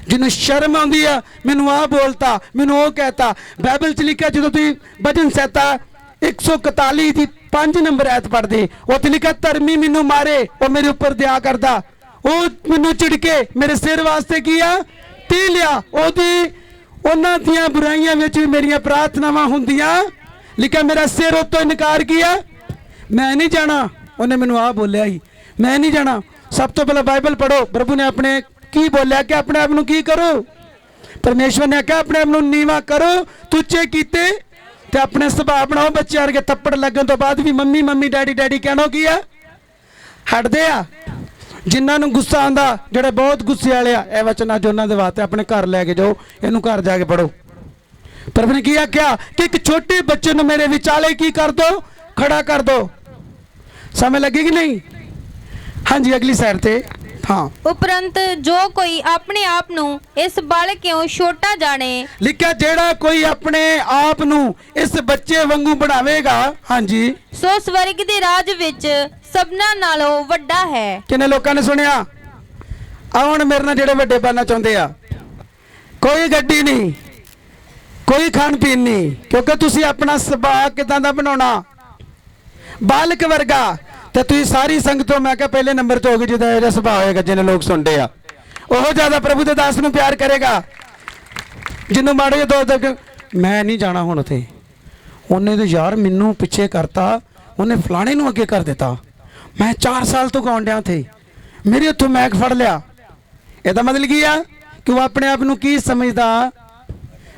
Speaker 1: ਜਿਹਨੂੰ ਸ਼ਰਮ ਆਉਂਦੀ ਆ, ਮੈਨੂੰ ਆਹ ਬੋਲਤਾ, ਮੈਨੂੰ ਉਹ ਕਹਿਤਾ। ਬਾਈਬਲ ਚ ਲਿਖਿਆ, ਜਦੋਂ ਤੁਸੀਂ ਭਜਨ ਸੰਹਿਤਾ 141 ਦੀ 5 ਨੰਬਰ ਐਤ ਪੜ੍ਹਦੇ, ਉੱਥੇ ਲਿਖਿਆ ਧਰਮੀ ਮੈਨੂੰ ਮਾਰੇ, ਉਹ ਮੇਰੇ ਉੱਪਰ ਦਇਆ ਕਰਦਾ, ਉਹ ਮੈਨੂੰ ਝਿੜਕੇ ਮੇਰੇ ਸਿਰ ਵਾਸਤੇ ਕੀ ਆ? ਪੀ ਲਿਆ। ਉਹਨਾਂ ਦੀਆਂ ਬੁਰਾਈਆਂ ਵਿੱਚ ਵੀ ਮੇਰੀਆਂ ਪ੍ਰਾਰਥਨਾਵਾਂ ਹੁੰਦੀਆਂ लिखा मेरा सिर उतो इनकार किया, मैं नहीं जाना। उन्हें मैनू आ बोलिया ही, मैं नहीं जाना। सब तो पहले बाइबल पढ़ो। प्रभु ने अपने की बोलिया कि अपने आप नू की करो। परमेश्वर ने आख्या अपने आप नू नीवा करो, तुच्चे कीते ते अपने सुभाव बनाओ। बच्चे वर्गे थप्पड़ लगन तो बाद भी मम्मी मम्मी डैडी डैडी कहना की आ हटदे आ। जिन्होंने गुस्सा आंदा, जेडे बहुत गुस्से वाले आ, यह वचन अज उन्होंने दे वास्ते अपने घर लैके जाओ, इनू घर जाके पढ़ो। प्रभु ने किया क्या कि एक छोटे बच्चे ने मेरे विचाले की कर दो, खड़ा कर दो। समय लगेगी नहीं? हाँ जी, अगली साइड ते। हाँ,
Speaker 2: उपरंत जो कोई अपने आप नू इस बल क्यों छोटा जाने,
Speaker 1: लिखा जेड़ा कोई अपने आप नू इस बच्चे वांगू बनावेगा, हाँ जी,
Speaker 2: सो स्वर्ग दे राज विच सबना नालों वड्डा है।
Speaker 1: किन्ने लोगों ने सुनिया? आउण मेरे नाल जेड़े वड्डे बनना चाहुंदे आ, कोई गड्डी नहीं, कोई खान पीन नहीं, क्योंकि तुसी अपना सुभाव किदां दा बनाउणा बालक वर्गा। तो तुम सारी संगतों मैं क्या पहले नंबर तो होगी जिदा यह सुभाव होगा, जिन्हें लोग सुनते आ वह ज्यादा प्रभु के दास नूं प्यार करेगा। जिन्हों माड़े जे दो तक मैं नहीं जाना हुण उत्थे, उन्हें तो यार मैनू पिछे करता, उन्हें फलाने नूं अगे कर दिता, मैं 4 साल तो गाउण डिया थे, मेरे हथों मैक फड़ लिया। यदा मतलब की आ कि वह अपने आप नूं की समझदा,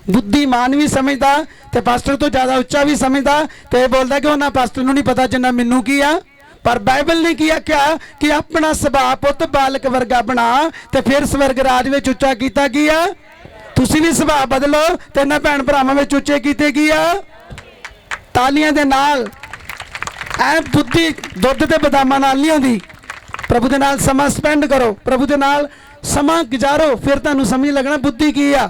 Speaker 1: बुद्धिमान भी समझदा ते पास्टर तो ज्यादा उच्चा भी समझदा, ते बोलदा कि उन्हां पास्टर नूं नहीं पता जिन्ना मैनू की आ। पर बाइबल ने किया क्या कि अपना सुभाव पुत बालक वर्गा बना ते फिर स्वर्ग राज में उच्चा कीता गया। तुसी भी सुभाव बदलो ते इन्हां भैण भरावां विच उच्चे कीते गया। तालियां दे नाल। ऐ बुद्धि दुध ते बदामां नाल नहीं होंदी। प्रभु दे नाल समा स्पेंड करो, प्रभु दे नाल समा गुजारो, फिर तुहानूं समझ लगना बुद्धि की आ।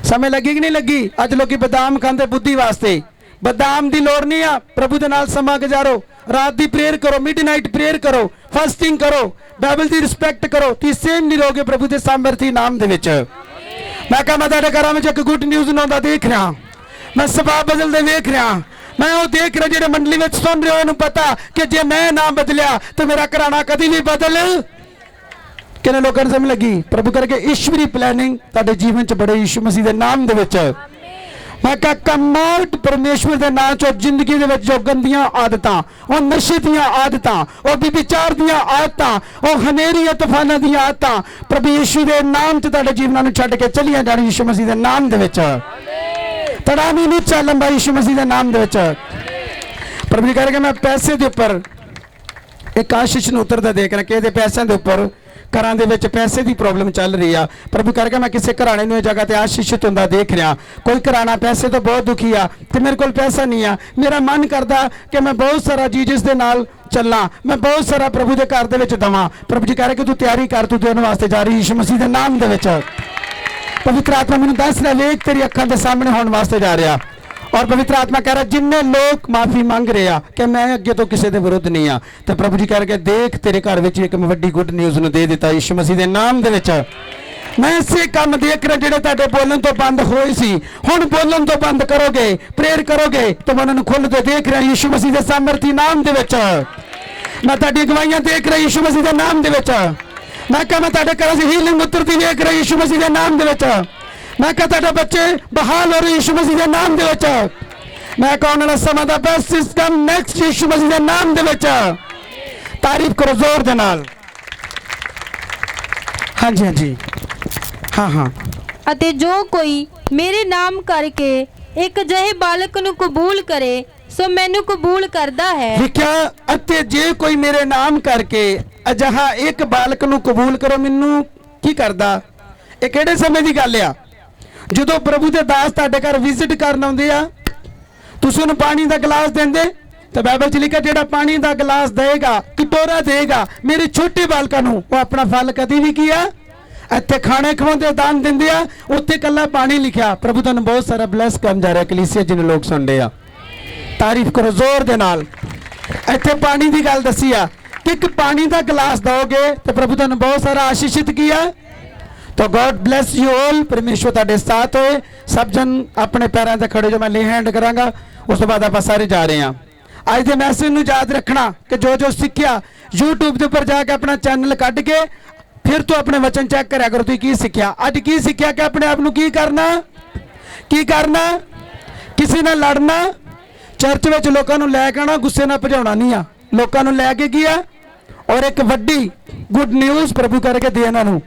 Speaker 1: समय लगी कि नहीं लगी? अज लोग बदाम खाते बुद्धि वास्ते, बदाम की लोड़ नहीं आ। प्रभु के नाल समा गुजारो, रात की प्रेयर करो, मिडनाइट प्रेयर करो, फास्टिंग करो, बाइबल की रिस्पेक्ट करो, ती सेम नहीं रहोगे प्रभु के सामर्थी नाम दे विच। मैं कहा मैं तुहाडे घरां विच एक गुड न्यूज़ नौंदा देख रहा, मैं सुभाव बदलते वेख रहा, मैं वो देख रहा जिहड़े मंडली विच सुन रहे हो इहनूं पता कि जे मैं ना बदलिया तो मेरा घराना कदी भी बदल। किन्ने लोगों ने समझ लगी? प्रभु करके ईश्वरी प्लानिंग तुहाडे जीवन च बड़े यीशु मसीह दे नाम दे विच। मैं कहा कम आउट परमेश्वर के नाम चो जिंदगी दे विच जो गंदियां आदतां, और नशे दियां आदतां, और विचार दियां आदतां, और हनेरी तूफानां दियां आदतां प्रभु यीशु दे नाम च तुहाडे जीवनां नूं छड्ड के चलियां जाण यीशु मसीह दे नाम दे विच। तड़ामी नहीं चल लंबा यीशु मसीह दे नाम दे विच। प्रभु जी कह रहे मैं पैसे दे उपर एक आशीष नूं उतरदा देख रहा कि पैसों के उपर घरां दे विच पैसे की प्रॉब्लम चल रही है। प्रभु करके मैं किसी घराने नूं जगह ते आशीषित हुंदा देख रहा। कोई घराना पैसे तो बहुत दुखी आ ते मेरे कोल पैसा नहीं आ, मेरा मन करदा कि मैं बहुत सारा जीजस दे नाल चलना, मैं बहुत सारा प्रभु के घर दे विच दवां। प्रभु जी कह रहे कि तू तैयारी कर, तू देने वास्ते जा रही यीशु मसीह दे नाम दे विच। पवित्र आत्मा मैनूं दस रहा वेख तेरी अखां दे सामने होने वास्ते जा रहा। और पवित्र आत्मा कह रहा जिन्ने लोग माफी मांग रहे आ कि मैं अगे तो किसी के विरुद्ध नहीं आ, तो प्रभु जी कह रहे देख तेरे घर में एक वड्डी गुड न्यूज़ नूं दे दिता यीशु मसीह के नाम दे विच। मैं इसे काम देख रहा जिहड़े तुहाडे बोलण तो बंद होए सी, हुण बोलण तो बंद करोगे, प्रेयर करोगे तो मैं उन्हां नूं खुलदे देख रहा यीशु मसीह के सामर्थी नाम दे विच। मैं तुहाडी गवाहियां देख रहा यीशु मसीह के नाम दे विच। मैं कहा मैं तुहाडे घरां च हीलिंग उतरदी देख रहा यीशु मसीह के नाम दे विच। मैं कहा तुहाडे बच्चे बहाल हो रहे यीशु मसीह के नाम दे विच। मैं कहने वाला समय दा बेस्ट सिस्टम नेक्स्ट यीशु मसीह के नाम दे विच। तारीफ करो जोर दे नाल। हाँ जी, हाँ जी, हाँ हाँ।
Speaker 2: अते जो कोई मेरे नाम करके एक जहे बालक नूं कबूल करे सो मैनू कबूल करदा है। लिखा
Speaker 1: अते जे कोई मेरे नाम करके अजहा एक बालक नूं कबूल करो मैनू की करदा। ये किहड़े समय की गल आ? जदों प्रभु दे दास तुहाडे घर विजिट करन आउंदे आ, तुसीं उन्हें पानी का गिलास देंदे तो बाइबल च लिखा जेड़ा पानी का गिलास देगा, कटोरा देगा मेरे छोटे बालकां नूं वो अपना फल कदी भी किया। इत्थे खाने खवाउंदे दान दिंदे आ, उत्थे कल्ला पानी लिखा। प्रभु तुहानूं बहुत सारा ब्लैस करन जा रहा कलीसिया जिन्हें लोग सुनते आ। तारीफ करो जोर दे नाल। इत्थे पानी की गल दसी आ कि एक पानी का गिलास दोगे तो प्रभु तुहानूं बहुत सारा आशीषित किया। तो गॉड ब्लेस यू ऑल। परमेश्वर तुहाडे साथ होए। सब जन अपने पैरों से खड़े जो मैं ले हैंड करांगा, उस तो बाद आप सारे जा रहे हैं। अज के मैसेज नूं याद रखना कि जो जो सीखिया यूट्यूब के उपर जाके अपना चैनल कट के फिर तू अपने वचन चेक करा करो तू की सीखिया। अज की सीखिया कि अपने आप नूं की करना, की करना, ਕਿਸੇ ਨਾਲ ਲੜਨਾ, ਚਰਚ ਵਿੱਚ ਲੋਕਾਂ ਨੂੰ ਲੈ ਕੇ ਆਉਣਾ, ਗੁੱਸੇ ਨਾਲ ਭਜਾਉਣਾ ਨਹੀਂ ਆ। ਲੋਕਾਂ ਨੂੰ ਲੈ ਕੇ ਕੀ ਆ? ਔਰ ਇੱਕ ਵੱਡੀ ਗੁੱਡ ਨਿਊਜ਼ ਪ੍ਰਭੂ ਕਰਕੇ ਦੇ ਇਹਨਾਂ ਨੂੰ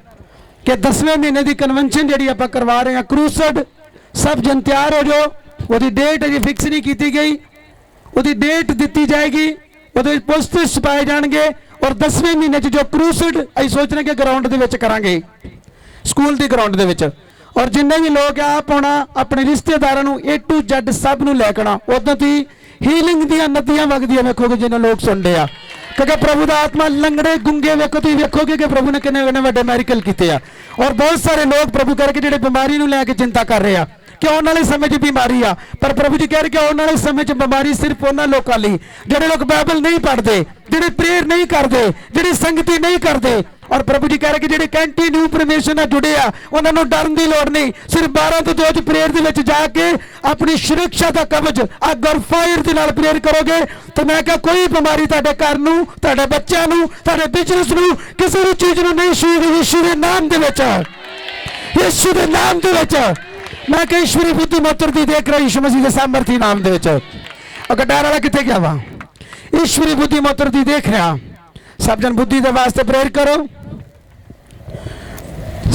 Speaker 1: ਕਿ 10ਵੇਂ ਮਹੀਨੇ ਦੀ ਕਨਵੈਨਸ਼ਨ ਜਿਹੜੀ ਆਪਾਂ ਕਰਵਾ ਰਹੇ ਹਾਂ, ਕਰੂਸਡ, ਸਭ ਜਨ ਤਿਆਰ ਹੋ ਜਾਓ। ਉਹਦੀ ਡੇਟ ਅਜੇ ਫਿਕਸ ਨਹੀਂ ਕੀਤੀ ਗਈ, ਉਹਦੀ ਡੇਟ ਦਿੱਤੀ ਜਾਏਗੀ, ਉਹਦੇ ਵਿੱਚ ਪੋਸਟਰਸ ਛਪਾਏ ਜਾਣਗੇ। ਔਰ 10ਵੇਂ ਮਹੀਨੇ 'ਚ ਜੋ ਕਰੂਸਡ ਅਸੀਂ ਸੋਚ ਰਹੇ ਕਿ ਗਰਾਊਂਡ ਦੇ ਵਿੱਚ ਕਰਾਂਗੇ, ਸਕੂਲ ਦੀ ਗਰਾਊਂਡ ਦੇ ਵਿੱਚ। ਔਰ ਜਿੰਨੇ ਵੀ ਲੋਕ ਆ ਪਾਉਣਾ, ਆਪਣੇ ਰਿਸ਼ਤੇਦਾਰਾਂ ਨੂੰ A to Z ਸਭ ਨੂੰ ਲੈ ਕੇ ਆਉਣਾ। ਉਦੋਂ ਦੀ ਹੀਲਿੰਗ ਦੀਆਂ ਨਦੀਆਂ ਵਗਦੀਆਂ ਵੇਖੋਗੇ ਜਿੰਨੇ ਲੋਕ ਸੁਣਦੇ ਆ, ਕਿਉਂਕਿ ਪ੍ਰਭੂ ਦਾ ਆਤਮਾ ਲੰਗੜੇ ਗੁੰਗੇ ਵੇਖੋ, ਤੁਸੀਂ ਵੇਖੋਗੇ ਕਿ ਪ੍ਰਭੂ ਨੇ ਕਿੰਨੇ ਵੱਡੇ ਮੈਰੀਕਲ ਕੀਤੇ ਆ। ਔਰ ਬਹੁਤ ਸਾਰੇ ਲੋਕ ਪ੍ਰਭੂ ਕਰਕੇ ਜਿਹੜੇ ਬਿਮਾਰੀ ਨੂੰ ਲੈ ਕੇ ਚਿੰਤਾ ਕਰ ਰਹੇ ਆ ਕਿ ਆਉਣ ਵਾਲੇ ਸਮੇਂ 'ਚ ਬਿਮਾਰੀ ਆ, ਪਰ ਪ੍ਰਭੂ ਜੀ ਕਹਿ ਰਹੇ ਕਿ ਆਉਣ ਵਾਲੇ ਸਮੇਂ 'ਚ ਬਿਮਾਰੀ ਸਿਰਫ ਉਹਨਾਂ ਲੋਕਾਂ ਲਈ ਜਿਹੜੇ ਲੋਕ ਬਾਈਬਲ ਨਹੀਂ ਪੜ੍ਹਦੇ, ਜਿਹੜੇ ਪ੍ਰੇਅਰ ਨਹੀਂ ਕਰਦੇ, ਜਿਹੜੇ ਸੰਗਤੀ ਨਹੀਂ ਕਰਦੇ। ਔਰ ਪ੍ਰਭੂ ਜੀ ਕਹਿ ਰਹੇ ਕਿ ਜਿਹੜੇ ਕੰਟੀਨਿਊ ਪਰਮੇਸ਼ਰ ਨਾਲ ਜੁੜੇ ਆ, ਉਹਨਾਂ ਨੂੰ ਡਰਨ ਦੀ ਲੋੜ ਨਹੀਂ। ਸਿਰਫ 12 ਤੋਂ 2 ਪ੍ਰੇਅਰ ਦੇ ਵਿੱਚ ਜਾ ਕੇ ਆਪਣੀ ਸੁਰੱਖਿਆ ਦਾ ਕਵਚ ਅੱਗ ਔਰ ਫਾਇਰ ਦੇ ਨਾਲ ਪ੍ਰੇਅਰ ਕਰੋਗੇ ਤਾਂ ਮੈਂ ਕਿਹਾ ਕੋਈ ਬਿਮਾਰੀ ਤੁਹਾਡੇ ਘਰ ਨੂੰ, ਤੁਹਾਡੇ ਬੱਚਿਆਂ ਨੂੰ, ਤੁਹਾਡੇ ਬਿਜ਼ਨਸ ਨੂੰ, ਕਿਸੇ ਵੀ ਚੀਜ਼ ਨੂੰ ਨਹੀਂ ਛੂਹੇਗੀ। ਯਿਸੂ ਦੇ ਨਾਮ ਦੇ ਵਿੱਚ, ਯਿਸੂ ਦੇ ਨਾਮ ਦੇ ਵਿੱਚ ਮੈਂ ਕਿਹਾ ਈਸ਼ਵਰੀ ਬੁੱਧੀ ਮੋਤਰ ਦੀ ਦੇਖ ਰਿਹਾ, ਯਿਸੂ ਮਸੀਹ ਦੇ ਸਾਮਰਥੀ ਨਾਮ ਦੇ ਵਿੱਚ। ਗਡਾਰ ਵਾਲਾ ਕਿੱਥੇ ਗਿਆ ਵਾ? ਈਸ਼ਵਰੀ ਬੁੱਧੀ ਮੋਤਰ ਦੀ ਦੇਖ ਰਿਹਾ। ਸਭ ਜਨ ਬੁੱਧੀ ਦੇ ਵਾਸਤੇ ਪ੍ਰੇਅਰ ਕਰੋ,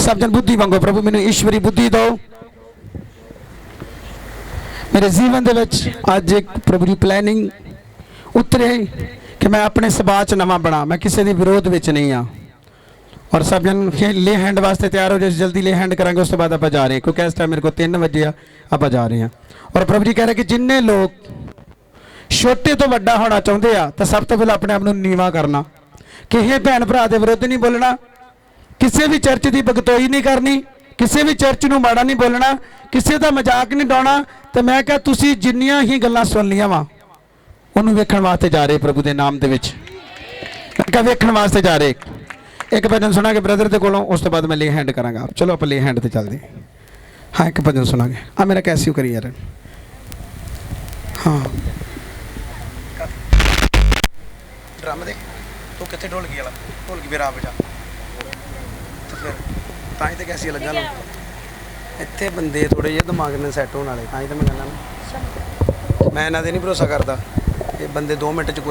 Speaker 1: ਸਭ ਜਨ ਬੁੱਧੀ ਮੰਗੋ। ਪ੍ਰਭੂ ਮੈਨੂੰ ਈਸ਼ਵਰੀ ਬੁੱਧੀ ਦਿਓ ਮੇਰੇ ਜੀਵਨ ਦੇ ਵਿੱਚ। ਅੱਜ ਇੱਕ ਪ੍ਰਭੂ ਦੀ ਪਲੈਨਿੰਗ ਉਤਰੇ ਕਿ ਮੈਂ ਆਪਣੇ ਸੁਭਾਅ 'ਚ ਨਵਾਂ ਬਣਾ, ਮੈਂ ਕਿਸੇ ਦੇ ਵਿਰੋਧ ਵਿੱਚ ਨਹੀਂ ਆ। ਔਰ ਸਭ ਜਨ ਲੇ ਹੈਂਡ ਵਾਸਤੇ ਤਿਆਰ ਹੋ ਜਾਓ, ਜਲਦੀ ਲੇ ਹੈਂਡ ਕਰਾਂਗੇ। ਉਸ ਤੋਂ ਬਾਅਦ ਆਪਾਂ ਜਾ ਰਹੇ, ਕਿਉਂਕਿ ਇਸ ਟਾਈਮ ਮੇਰੇ ਕੋਲ 3 ਵਜੇ ਆ, ਆਪਾਂ ਜਾ ਰਹੇ ਹਾਂ। ਔਰ ਪ੍ਰਭੂ ਜੀ ਕਹਿ ਰਹੇ ਕਿ ਜਿੰਨੇ ਲੋਕ ਛੋਟੇ ਤੋਂ ਵੱਡਾ ਹੋਣਾ ਚਾਹੁੰਦੇ ਆ ਤਾਂ ਸਭ ਤੋਂ ਪਹਿਲਾਂ ਆਪਣੇ ਆਪ ਨੂੰ ਨੀਵਾਂ ਕਰਨਾ, ਕਿਸੇ ਭੈਣ ਭਰਾ ਦੇ ਵਿਰੁੱਧ ਨਹੀਂ ਬੋਲਣਾ, ਕਿਸੇ ਵੀ ਚਰਚ ਦੀ ਬਗਤੋਈ ਨਹੀਂ ਕਰਨੀ, ਕਿਸੇ ਵੀ ਚਰਚ ਨੂੰ ਮਾੜਾ ਨਹੀਂ ਬੋਲਣਾ, ਕਿਸੇ ਦਾ ਮਜ਼ਾਕ ਨਹੀਂ ਡਾਉਣਾ। ਤੇ ਮੈਂ ਕਿਹਾ ਤੁਸੀਂ ਜਿੰਨੀਆਂ ਹੀ ਗੱਲਾਂ ਸੁਣ ਲੀਆਂ ਵਾ ਉਹਨੂੰ ਵੇਖਣ ਵਾਸਤੇ ਜਾ ਰਹੇ ਪ੍ਰਭੂ ਦੇ ਨਾਮ ਦੇ ਵਿੱਚ। ਮੈਂ ਕਿਹਾ ਵੇਖਣ ਵਾਸਤੇ ਜਾ ਰਹੇ। ਇੱਕ ਭਜਨ ਸੁਣਾਂਗੇ ਬ੍ਰਦਰ ਦੇ ਕੋਲੋਂ, ਉਸ ਤੋਂ ਬਾਅਦ ਮੈਂ ਲੇ ਹੈਂਡ ਕਰਾਂਗਾ। ਚਲੋ ਆਪਾਂ ਲੇ ਹੈਂਡ ਤੇ ਚੱਲਦੇ ਹਾਂ। ਇੱਕ ਭਜਨ ਸੁਣਾਂਗੇ। ਆ ਮੇਰਾ ਕੈਸਿਓ ਕਰੀ ਯਾਰ। ਹਾਂ ਡਰਮ ਦੇ ਤੂੰ ਕਿੱਥੇ ਢੋਲਕੀ ਵਾਲਾ? ਢੋਲਕੀ ਮੇਰਾ ਆਪ ਜਾ ਤੇ ਫਿਰ ਤਾਂ ਹੀ ਤੇ ਕੈਸੀ ਲੱਗਾ ਨਾ। ਇੱਥੇ ਬੰਦੇ ਥੋੜੇ ਜਿਹੇ ਦਿਮਾਗ ਨਾਲ ਸੈੱਟ ਹੋਣ ਵਾਲੇ, ਤਾਂ ਹੀ ਤਾਂ ਮੈਂ ਕਹਿੰਦਾ ਨਾ, ਮੈਂ ਇਹਨਾਂ ਦੇ ਨਹੀਂ ਭਰੋਸਾ ਕਰਦਾ। ਇਹ ਬੰਦੇ 2 ਮਿੰਟ 'ਚ